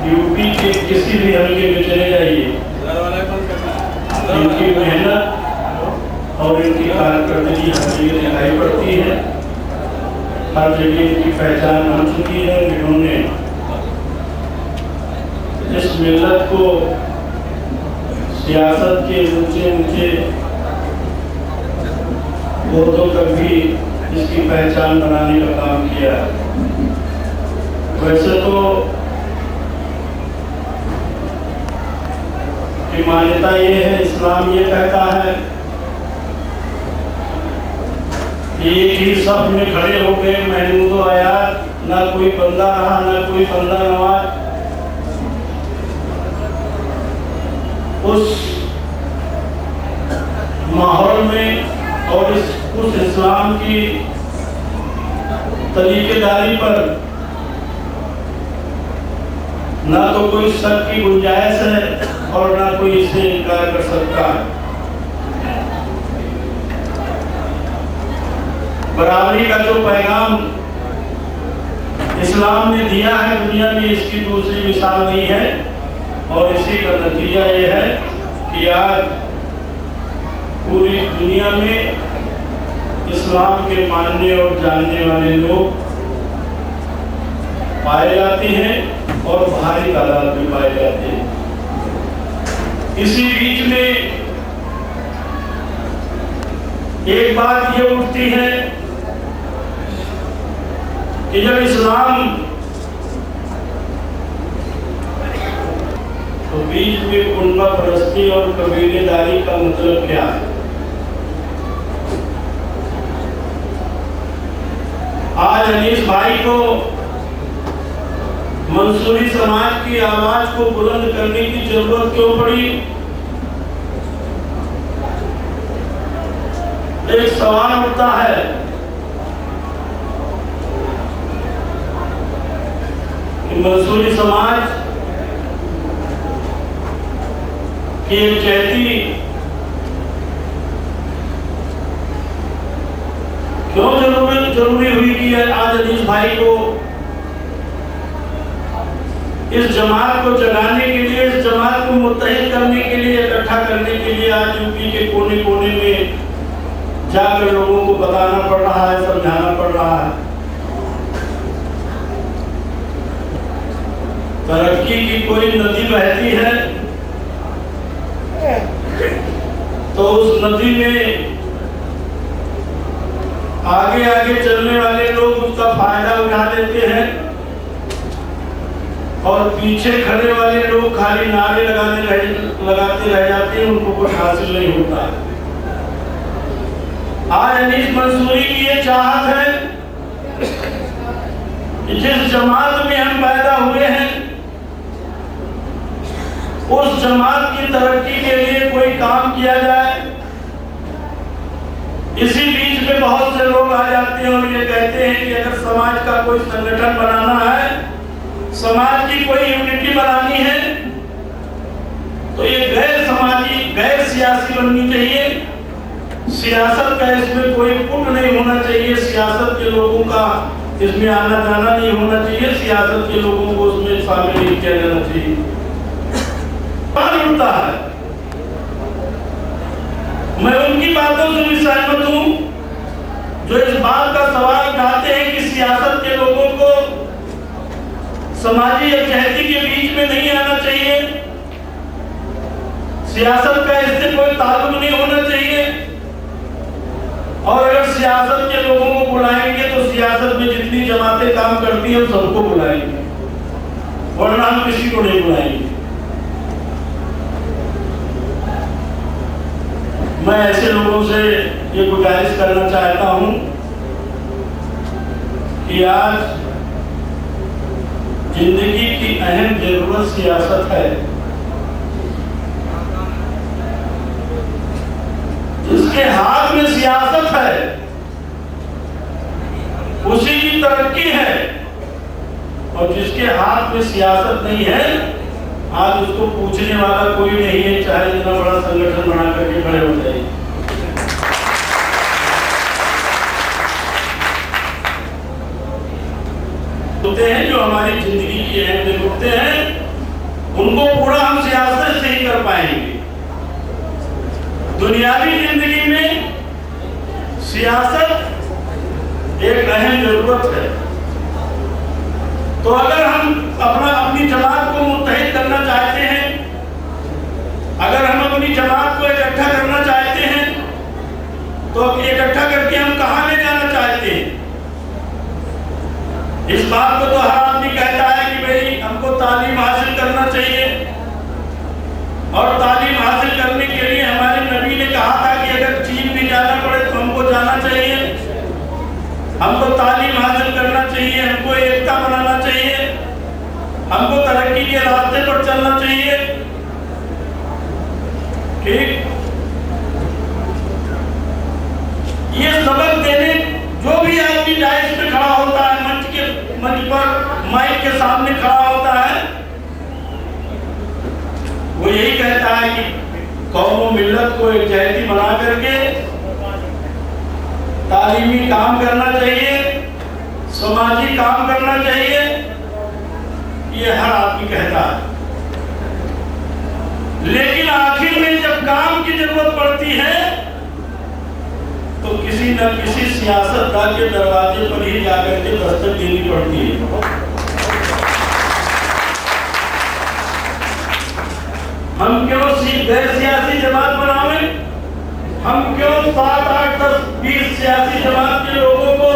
यूपी के किसी भी हल्के में चले जाइए, इनकी मेहनत और इनकी कारकर्दगी हर जगह दिखाई पड़ती है, हर जगह इनकी पहचान बन चुकी है। इन्होंने इस मिल्लत को सियासत के ऊंचे ऊंचे ओहदों तक भी इसकी पहचान बनाने का काम किया। वैसे तो मान्यता ये है, इस्लाम ये कहता है एक ही सफ में खड़े हो गए महमूद आयात, ना कोई बंदा रहा ना कोई बंदा नवाज, उस माहौल में और उस इस्लाम की तरीकेदारी पर ना तो कोई शक की गुंजाइश है और ना कोई इसे इनकार कर सकता है। बराबरी का जो पैगाम इस्लाम ने दिया है दुनिया में, इसकी दूसरी मिसाल नहीं है। और इसी का नतीजा ये है कि आज पूरी दुनिया में इस्लाम के मानने और जानने वाले लोग पाए जाते हैं और भारी तादाद में पाए जाते हैं। इसी बीच में एक बात ये उठती है कि जब इस्लाम तो बीच में कुनबा परस्ती और कबीलेदारी का मतलब क्या है? आज अनीस भाई को मंसूरी समाज की आवाज को बुलंद करने की जरूरत क्यों पड़ी? एक सवाल उठता है कि मंसूरी समाज की एक चैती क्यों जरूरी हुई कि आज अनीस भाई को इस जमात को जगाने के लिए, इस जमात को मुत्तहिद करने के लिए, इकट्ठा करने के लिए आज यूपी के कोने कोने में जाकर लोगों को बताना पड़ रहा है, समझाना पड़ रहा है। तरक्की की कोई नदी बहती है तो उस नदी में आगे आगे चलने वाले लोग उसका फायदा उठा लेते हैं और पीछे खड़े वाले लोग खाली नारे लगाते रह जाते हैं, उनको कुछ हासिल नहीं होता। आज अनीस मंसूरी की ये चाहत है कि जिस जमात में हम पैदा हुए हैं उस जमात की तरक्की के लिए कोई काम किया जाए। इसी बीच में बहुत से लोग आ जाते हैं और ये कहते हैं कि अगर समाज का कोई संगठन बनाना है, समाज की कोई यूनिटी बनानी है तो ये गैर समाजी, गैर सियासी बननी चाहिए। सियासत का इसमें कोई पुट नहीं होना चाहिए, सियासत के लोगों का इसमें आना जाना नहीं होना चाहिए, सियासत के लोगों को उसमें शामिल नहीं किया जाना चाहिए। होता है, मैं उनकी बातों से भी सहमत हूं जो इस बात का सवाल उठाते हैं कि सियासत के लोगों को समाजी यकजहती के बीच में नहीं आना चाहिए, सियासत का इससे कोई ताल्लुक नहीं होना चाहिए। और अगर सियासत के लोगों को बुलाएंगे तो सियासत में जितनी जमातें काम करती हैं सबको बुलाएंगे, वरना हम किसी को नहीं बुलाएंगे। मैं ऐसे लोगों से ये गुजारिश करना चाहता हूं कि आज जिंदगी की अहम जरूरत सियासत है। जिसके हाथ में सियासत है उसी की तरक्की है, और जिसके हाथ में सियासत नहीं है आज उसको पूछने वाला कोई नहीं है, चाहे इतना बड़ा संगठन बना करके खड़े हो जाए। होते हैं जो हमारी जिंदगी की अहम होते हैं उनको पूरा हम सियासत से ही कर पाएंगे। दुनियावी जिंदगी में सियासत एक अहम जरूरत है। तो अगर हम अपनी जमात को मुत्तहिद करना चाहते हैं, अगर हम अपनी जमात को इकट्ठा करना चाहते हैं तो इकट्ठा करके हम कहां ले जाना चाहते हैं? इस बात को तो हर आदमी कहता है कि भाई हमको तालीम हासिल करना चाहिए, और तालीम हासिल करने के लिए हमारे नबी ने कहा था कि अगर चीन भी जाना पड़े तो हमको जाना चाहिए, हमको तालीम हासिल करना चाहिए, हमको एकता बनाना चाहिए, हमको तरक्की के रास्ते पर चलना चाहिए। ठीक, ये सबक देने जो भी आदमी डाइस पे खड़ा होता है, मंच पर माइक के सामने खड़ा होता है, वो यही कहता है कि कौम मिल्लत को एक जहती बना करके तालीमी काम करना चाहिए, समाजी काम करना चाहिए, ये हर आदमी कहता है। लेकिन आखिर में जब काम की जरूरत पड़ती है तो किसी न किसी सियासतदान के दरवाजे पर ही जाकर के दस्तक देनी पड़ती है। हम क्यों गैर सियासी जमात बनावे? हम क्यों 7, 8, 10, 20 सियासी जमात के लोगों को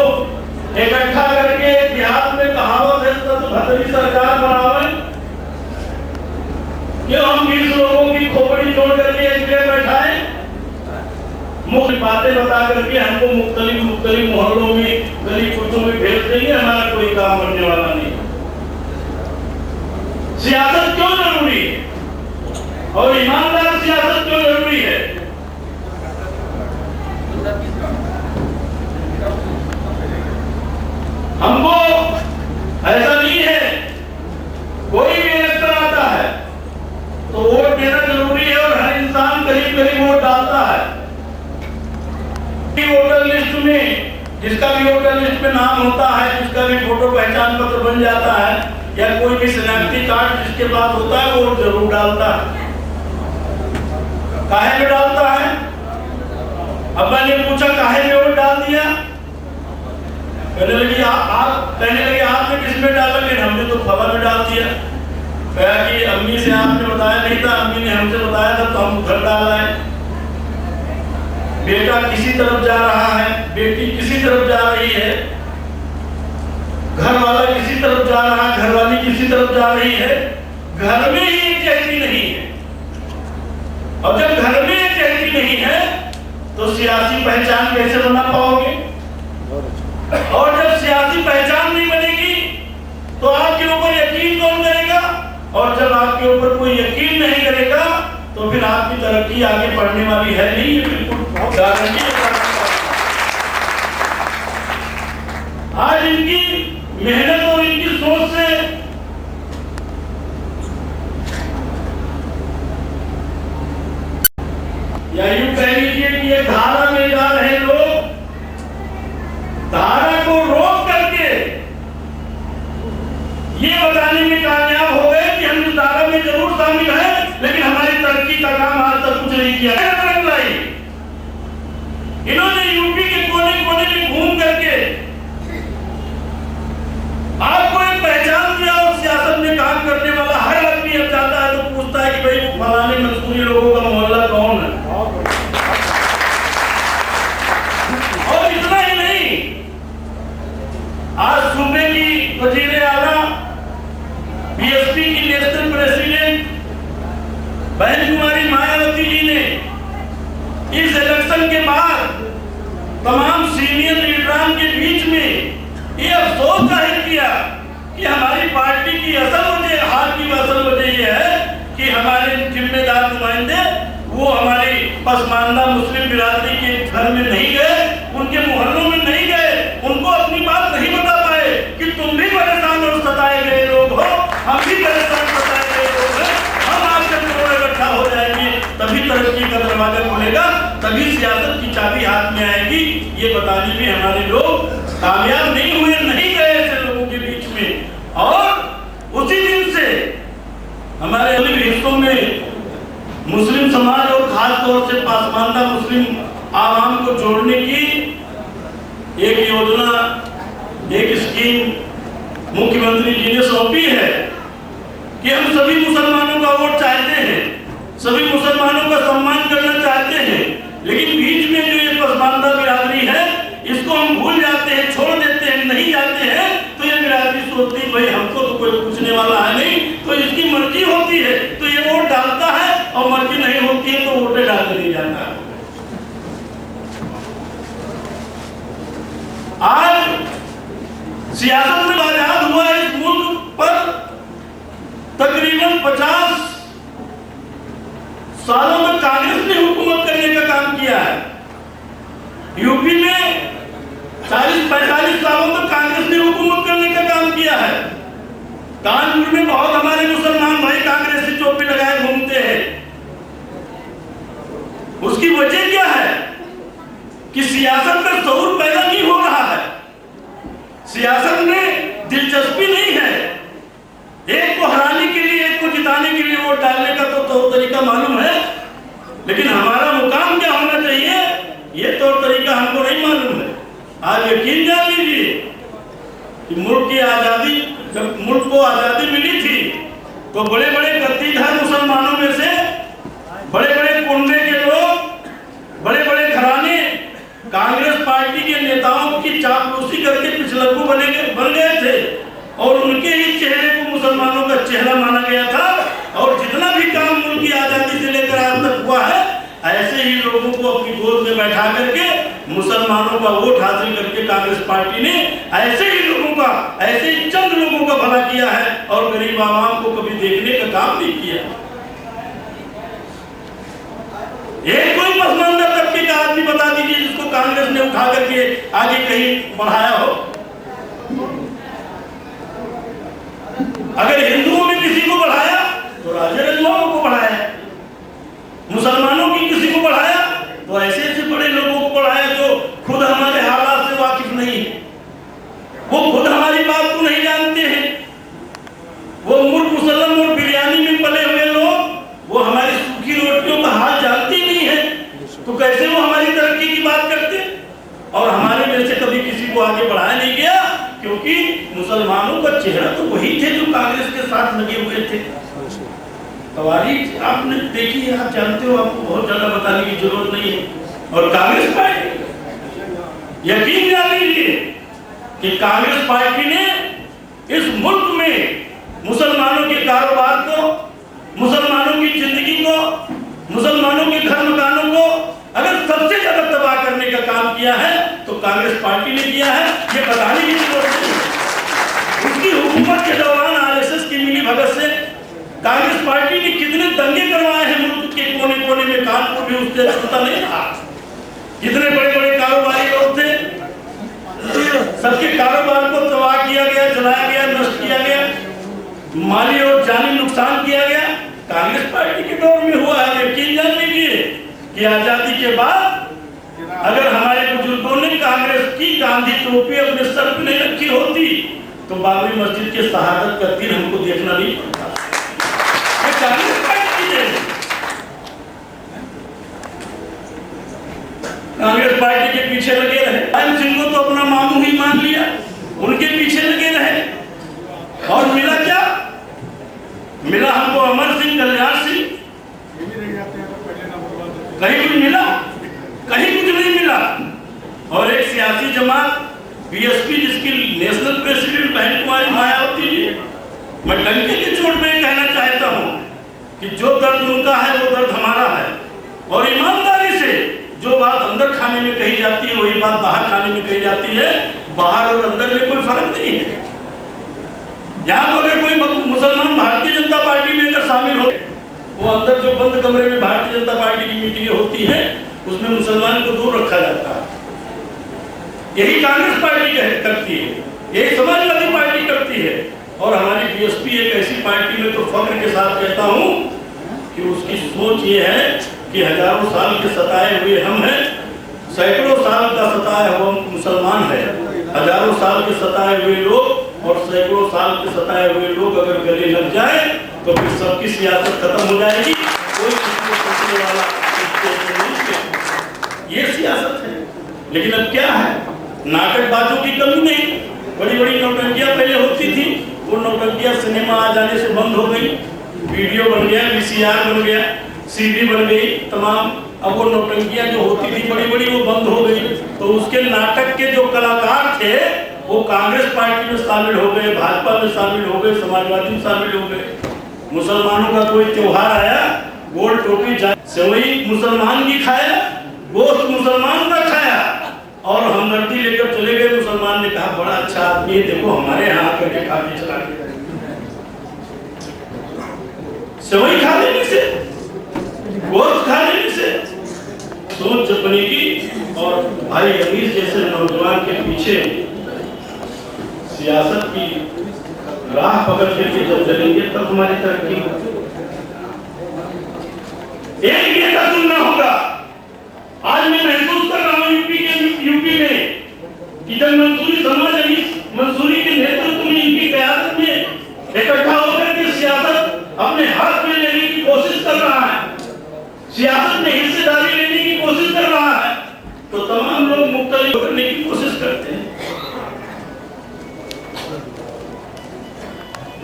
इकट्ठा करके देहात में कहावत है तो भतरी सरकार बनावे? क्यों हम 20 लोगों की खोपड़ी तोड़ करके एक जगह बैठाएं? मुख्य बातें बता करके हमको मुख्तलिफ मोहल्लों में, गली कुचों में भेज देंगे, हमारा कोई काम करने वाला नहीं। सियासत क्यों जरूरी है और ईमानदार सियासत क्यों जरूरी है? हमको ऐसा नहीं है, कोई भी इलेक्शन आता है तो वोट देना जरूरी है और हर इंसान करीब वोट डालता है। वोटर लिस्ट में जिसका भी वोटर लिस्ट में नाम होता है, जिसका भी फोटो पहचान पत्र बन जाता है या कोई भी शनाख्ती कार्ड जिसके पास होता है वो जरूर डालता है। काहे में डालता है? अब्बा ने पूछा काहे में वोट डाल दिया? कहने लगी आपने किसमें डाला? लेकिन हमने तो खबर में डाल दिया। कहा कि अम्मी से आपने बताया नहीं था, अम्मी ने हमसे बताया था तो हम घर डाल रहे हैं। बेटा किसी तरफ जा रहा है, बेटी किसी तरफ जा रही है, घर वाला किसी तरफ जा रहा है, घरवाली किसी तरफ जा रही है, घर में ही एक जहती नहीं है। और जब घर में एक जहती नहीं है तो सियासी पहचान कैसे बना पाओगे? और जब सियासी पहचान नहीं बनेगी तो आपके ऊपर यकीन कौन करेगा? और जब आपके ऊपर कोई यकीन नहीं करेगा तो फिर आपकी तरक्की आगे बढ़ने वाली है नहीं, ये बिल्कुल गारंटी है। आज इनकी मेहनत और इनकी सोच से या यूं कह लीजिए कि ये धारा में जा रहे लोग धारा को रोक करके ये बताने में कामयाब हो गए कि हम धारा में जरूर शामिल हैं लेकिन हमारी तरक्की का काम आज तक कुछ नहीं किया। इन्होंने यूपी के कोने कोने में घूम करके आपको एक पहचान दिया और सियासत में काम करने वाला हर आदमी अब जाता है तो पूछता है कि भाई वो फलाने मंसूरी लोगों का मोहल्ला कौन है? और इतना ही नहीं, आज सूबे की वजीर आला बीएसपी की नेशनल प्रेसिडेंट बहन कुमारी मायावती जी ने इस इलेक्शन के बाद तमाम सीनियर लीडरान के बीच में ये अफसोस जाहिर किया कि हमारी पार्टी की असल वजह, हार की असल वजह यह है कि हमारे जिम्मेदार नुमाइंदे वो हमारी पसमानदा मुस्लिम बिरादरी के घर में नहीं गए, उनके मोहल्लों में नहीं गए, उनको अपनी बात नहीं बता पाए कि तुम भी परेशान और सताए गए लोग हो, हम भी परेशान सताए गए लोग हैं, हम आपके जोड़े इकट्ठा हो जाएंगे तभी तरक्की का दरवाजा खुलेगा, तभी सियासत की चाबी हाथ में आएगी। ये बताने में हमारे लोग कामयाब नहीं हुए, नहीं गए ऐसे लोगों के बीच में। और उसी दिन से हमारे अलग हिस्सों में मुस्लिम समाज और खास तौर से पासमानदा मुस्लिम आवाम को जोड़ने की एक योजना, एक स्कीम मुख्यमंत्री जी ने सौंपी है कि हम सभी मुसलमानों का वोट चाहते हैं, सभी मुसलमानों का सम्मान करना चाहते हैं, लेकिन बीच में जो ये पसमानदा बिरादरी है इसको हम भूल जाते हैं, छोड़ देते हैं, नहीं जाते हैं। तो ये बिरादरी सोचती भाई हमको तो कोई पूछने वाला है नहीं, तो इसकी मर्जी होती है तो ये वोट डालता है और मर्जी नहीं होती है तो वोटें डाल के नहीं जाता है। आज सियासत में आजाद हुआ इस मुल्क पर तकरीबन 50 सालों में कांग्रेस देने का काम किया है। यूपी में 40-45 सालों तक कांग्रेस ने हुकूमत करने का काम किया है। कानपुर में बहुत हमारे मुसलमान भाई कांग्रेस की टोपी लगाए घूमते हैं। उसकी वजह क्या है कि सियासत में शऊर पैदा नहीं हो रहा है, सियासत में दिलचस्पी नहीं है। एक को हराने के लिए, एक को जिताने के लिए वोट डालने का तो तौर तरीका मालूम है, लेकिन हमारा मुकाम क्या होना चाहिए ये तौर तरीका हमको नहीं मालूम है। आज यकीन जान लीजिए कि मुल्क की आजादी, जब मुल्क को आजादी मिली थी तो बड़े बड़े गद्दीदार मुसलमानों में से बड़े बड़े कुंडे के लोग, बड़े बड़े घराने कांग्रेस पार्टी के नेताओं की चापलूसी करके पिछलग्गू बन गए थे और उनके ही चेहरे को मुसलमानों का चेहरा माना गया था। और जितना भी काम मुल्क की आजादी से लेकर आज तक हुआ है, ऐसे ही लोगों को अपनी गोद में बैठा करके मुसलमानों का वोट हासिल करके कांग्रेस पार्टी ने ऐसे ही लोगों का, ऐसे ही चंद लोगों का भला किया है और गरीब आवाम को कभी देखने का काम नहीं किया। एक कोई पसमानदा तबके का आदमी बता दीजिए जिसको कांग्रेस ने उठा करके आगे कहीं बढ़ाया हो। अगर हिंदुओं में किसी को बढ़ाया तो राजे रजवाओं को बढ़ाया, मुसलमानों की किसी को बढ़ाया तो ऐसे ऐसे बड़े लोगों को बढ़ाया जो खुद हमारे हालात से वाकिफ नहीं है, वो खुद हमारी बात को नहीं जानते हैं। वो मुर्ग मुसल्लम और बिरयानी में पले हुए लोग, वो हमारी सूखी रोटियों का हाल जानते ही नहीं है, तो कैसे वो हमारी तरक्की की बात करते। और हमारे में से कभी किसी को आगे बढ़ाया नहीं गया, क्योंकि मुसलमानों का चेहरा तो वही थे जो कांग्रेस के साथ लगे हुए थे। तवारीख आपने देखी है, आप जानते हो, आपको बहुत ज्यादा बताने की जरूरत नहीं है। और कांग्रेस पार्टी, यकीन जान लीजिए कि कांग्रेस पार्टी ने इस मुल्क में मुसलमानों के कारोबार को, मुसलमानों की जिंदगी को, मुसलमानों के घर मकानों को अगर सबसे ज्यादा तबाह करने का काम किया है तो कांग्रेस पार्टी ने किया है, ये बताने की जरूरत नहीं। उसकी हुकूमत के दौरान आरएसएस की मिली भगत से कांग्रेस पार्टी ने कितने दंगे करवाए हैं मुल्क के कोने कोने में, कानपुर भी उससे छूटा नहीं था। कितने बड़े बड़े कारोबारी लोग थे, सबके कारोबार को तबाह किया गया, जलाया गया, नष्ट किया गया, माली और जानी नुकसान किया गया। कांग्रेस पार्टी के दौर में हुआ है। यकीन जान लीजिए कि आजादी के बाद अगर हमारे बुजुर्गों ने कांग्रेस की गांधी टोपी अपने सर पर नहीं रखी होती तो बाबरी मस्जिद के शहादत का दिन हमको देखना नहीं पड़ता। ये कांग्रेस पार्टी की देन है। कांग्रेस पार्टी के पीछे लगे रहे, मुलायम सिंह को तो अपना मामू ही मान लिया, उनके पीछे लगे रहे और मिला क्या? मिला हमको अमर सिंह, कल्याण सिंह, कहीं कुछ मिला? कहीं कुछ नहीं मिला। और एक सियासी जमात बीएसपी जिसकी नेशनल प्रेसिडेंट बहन कुमारी मायावती जी, मैं डंके की चोट में कहना चाहता हूं कि जो दर्द उनका है वो दर्द हमारा है। और ईमानदारी से जो बात अंदर खाने में कही जाती है वही बात बाहर खाने में कही जाती है। बाहर और अंदर में कोई फर्क नहीं है। यहाँ अगर कोई मुसलमान भारतीय जनता पार्टी में अगर शामिल हो, वो अंदर जो बंद कमरे में भारतीय जनता पार्टी की मीटिंगें होती हैं उसमें मुसलमान को दूर रखा जाता है। यही कांग्रेस पार्टी करती है, यही समाजवादी पार्टी करती है। और हमारी बीएसपी एक ऐसी पार्टी में तो फख्र के साथ कहता हूँ कि उसकी सोच ये है कि हजारों साल के सताए हुए हम हैं, सैकड़ों साल का सताया हुआ मुसलमान है, हजारों साल के सताए हुए लोग और सैकड़ों साल के सताए हुए लोग अगर गले लग जाए तो फिर सबकी सियासत खत्म हो जाएगी। कोई किसी को सोचने वाला नहीं, ये सियासत है। लेकिन अब क्या है, नाटकबाजों की कमी नहीं। बड़ी बड़ी नौटंकियां पहले होती थी, वो नौटंकियां सिनेमा आ जाने से बंद हो गई, वीडियो बन गया, वीसीआर बन गया, सीडी बन गई तमाम। अब वो नौटंकियां जो होती थी बड़ी बड़ी वो बंद हो गई। तो उसके नाटक के जो कलाकार थे वो कांग्रेस पार्टी में शामिल हो गए, भाजपा में शामिल हो गए, समाजवादी में शामिल हो गए। मुसलमानों का कोई त्योहार आया, गोल टोपी सेवई मुसलमान की खाया, गोश्त मुसलमान का खाया और हमदर्दी लेकर चले गए। मुसलमान ने कहा बड़ा अच्छा आदमी है, देखो हमारे यहाँ करके खा के चला गया। सेवई खा लेने से, गोश्त खा लेने से सोच जब बनेगी और भाई अमीर जैसे नौजवान के पीछे सियासत की राह पकड़ करके जब चलेंगे तब हमारी तरक्की एक नेता चुनना होगा। आज मैं महसूस कर रहा हूँ यूपी में कि जब मंसूरी समाज मंसूरी के नेतृत्व में इनकी क़यादत में इकट्ठा होकर के सियासत अपने हाथ में लेने की कोशिश कर रहा है, सियासत में हिस्सेदारी लेने की कोशिश कर रहा है, तो तमाम लोग मुख्तलिफ करने की कोशिश करते हैं।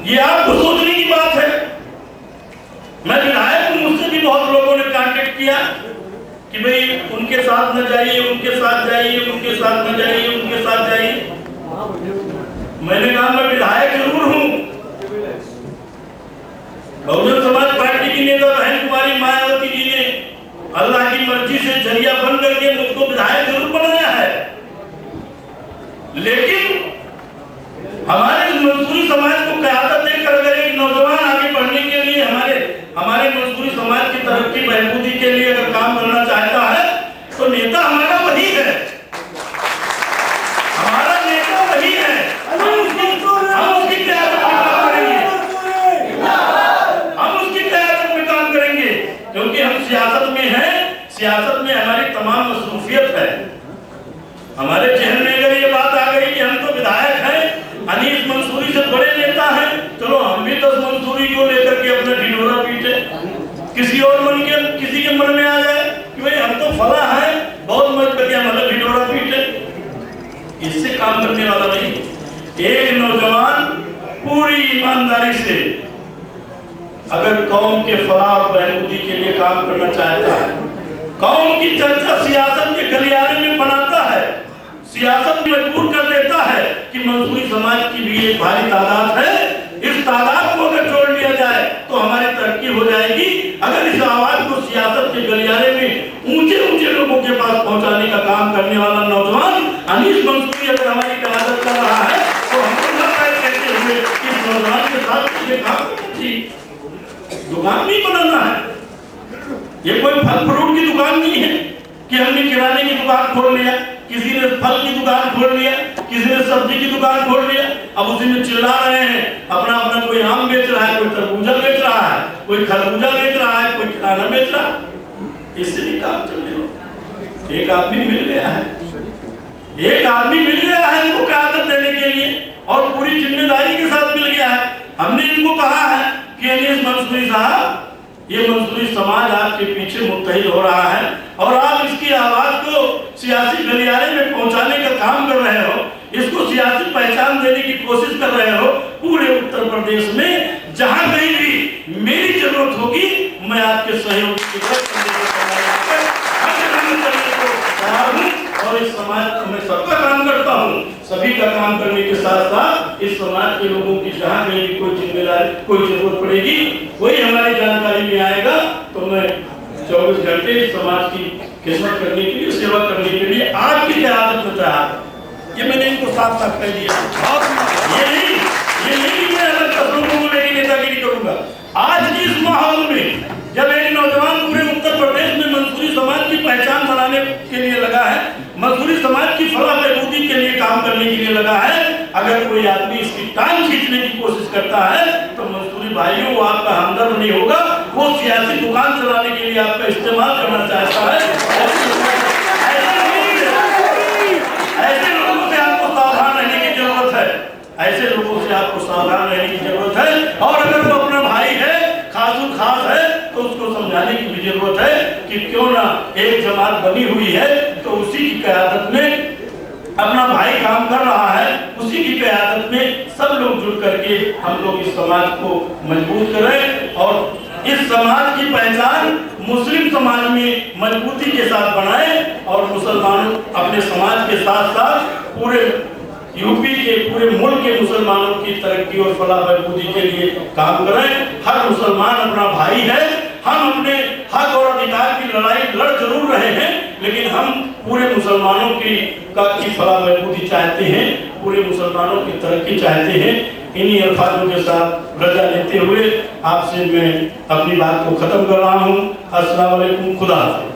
ये आपको सोचने की बात है। मैं विधायक हूं, मुझसे भी बहुत लोगों ने कांटेक्ट किया कि भाई उनके साथ न जाइए, उनके साथ जाइए, उनके साथ न जाइए, उनके साथ जाइए। मैंने कहा मैं विधायक जरूर हूं। बहुजन समाज पार्टी की नेता बहन कुमारी मायावती जी ने अल्लाह की मर्जी से जरिया बन करके मुझको विधायक जरूर बनाया है, लेकिन हमारे मंसूरी समाज को क़यादत देकर अगर एक नौजवान आगे बढ़ने के लिए हमारे मंसूरी समाज की तरक्की बहबूदी के लिए अगर काम करना चाहता है तो नेता हमारा वही है, हमारा नेता वही है। हम उसकी क़यादत में काम करेंगे, हम उसकी क़यादत में काम करेंगे, क्योंकि हम सियासत में हैं। सियासत में हमारी तमाम मसरूफियत है। हमारे जहन में अगर ये बात आ गई कि हम तो विधायक हैं, अनीस मंसूरी से बड़े नेता हैं, चलो हम भी 10 मंसूरी को लेकर के अपना ढिंढोरा पीटे, किसी के मन में आ जाए कि भाई हम तो फला है, बहुत मत करके हमारा ढिंढोरा पीटे। इससे काम करने वाला नहीं। एक नौजवान पूरी ईमानदारी से अगर कौम के फलाह और बहबूदी के लिए काम करना चाहता है, कौम की चर्चा सियासत के गलियारे में बनाता है, सियासत में मजबूर कर देता है कि मंसूरी समाज की भी एक भारी तादाद है, इस तादाद को अगर जोड़ लिया जाए तो हमारी तरक्की हो जाएगी। अगर इस आवाज को सियासत के गलियारे में ऊंचे लोगों के पास पहुंचाने का काम करने वाला नौजवान अनीस मंसूरी अगर हमारी क़यादत कर रहा है तो हमको ना कहते हुए इस नौजवान के साथ काम दुकान नहीं बनाना है। ये कोई फल फ्रूट की दुकान नहीं है कि हमने किराने की दुकान खोल लिया, किसी ने फल की दुकान खोल लिया, किसी ने सब्जी की दुकान खोल लिया, अब उसी में चिल्ला रहे हैं अपना अपना। कोई आम बेच रहा है, कोई तरबूजा बेच रहा है, कोई खरबूजा बेच रहा है, कोई किराना बेच रहा है। इससे भी काम चलने लो। एक आदमी मिल गया है, एक आदमी मिल गया है इनको क़यादत देने के लिए और पूरी जिम्मेदारी के साथ मिल गया है। हमने इनको कहा है कि अनीस मंसूरी साहब, ये मंसूरी समाज आपके पीछे मुत्तहिद हो रहा है और आप इसकी आवाज को सियासी गलियारे में पहुंचाने का काम कर रहे हो, इसको सियासी पहचान देने की कोशिश कर रहे हो। पूरे उत्तर प्रदेश में जहां कहीं भी मेरी जरूरत होगी मैं आपके सहयोग की और इस समाज में सबका काम करता हूँ। सभी का काम करने के साथ साथ इस समाज के लोगों की जहाँ कहीं भी कोई जिम्मेदारी, कोई जरूरत पड़ेगी, वही हमारी जानकारी में आएगा तो मैं 24 घंटे इस समाज की खिदमत करने के लिए, सेवा करने के लिए आपकी क़यादत में तैयार। ये मैंने इनको साफ साफ कह दिया। ये नहीं मैं अलग 10 लोगों को लेकर नेतागिरी करूंगा। आज के इस माहौल में जब एक नौजवान पूरे उत्तर प्रदेश में मंसूरी समाज की पहचान बनाने के लिए लगा है, मंसूरी समाज की फलाह बहबूदी के लिए काम करने के लिए लगा है, अगर कोई आदमी इसकी टांग खींचने की कोशिश करता है तो मंसूरी भाइयों वो आपका हमदर्द नहीं होगा, वो सियासी दुकान चलाने के लिए आपका इस्तेमाल करना चाहता है। ऐसे लोगों से आपको सावधान रहने की जरूरत है, ऐसे लोगों से आपको सावधान रहने की जरूरत है। और अगर वो अपना भाई है, खास है, तो उसको समझाने की भी जरूरत है कि क्यों ना एक जमात बनी हुई है तो उसी की क़यादत में अपना भाई काम कर रहा है, उसी की क़यादत में सब लोग जुड़ करके हम लोग इस समाज को मजबूत करें और इस समाज की पहचान मुस्लिम समाज में मजबूती के साथ बनाएं और मुसलमानों अपने समाज के साथ साथ पूरे यूपी के, पूरे मुल्क के मुसलमानों की तरक्की और फलाह बहबूदी के लिए काम करें। हर मुसलमान अपना भाई है, हम अपने हक और अधिकार की लड़ाई लड़ जरूर रहे हैं, लेकिन हम पूरे मुसलमानों की फलाह बहबूदी चाहते हैं, पूरे मुसलमानों की तरक्की चाहते हैं। इन्हीं अल्फाजों के साथ रजा लेते हुए आपसे मैं अपनी बात को खत्म कर रहा हूँ। अस्सलाम वालेकुम, खुदा हाफ़िज़।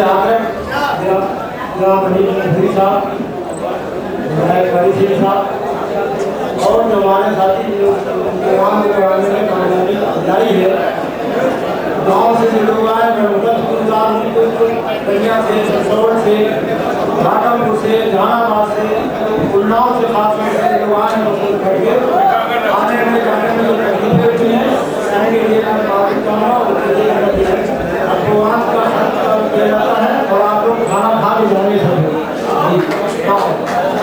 से आकर जनाब अली साहब, विधायक सिंह साहब और जो हमारे साथी जो जवान कराने में कामयाबी जारी है, गाँव से जो लोग आए, मैं बलिया से, ससोड़ से, घाटमपुर से, जहानाबाद से, उन्नाव से खास करके लोग आए करके आने में जाने में जो तकलीफें हुई हैं के लिए मैं माफी चाहूँगा। उसके लिए भगवान का किया जाता है और आप लोग खाना खा के जाने सब।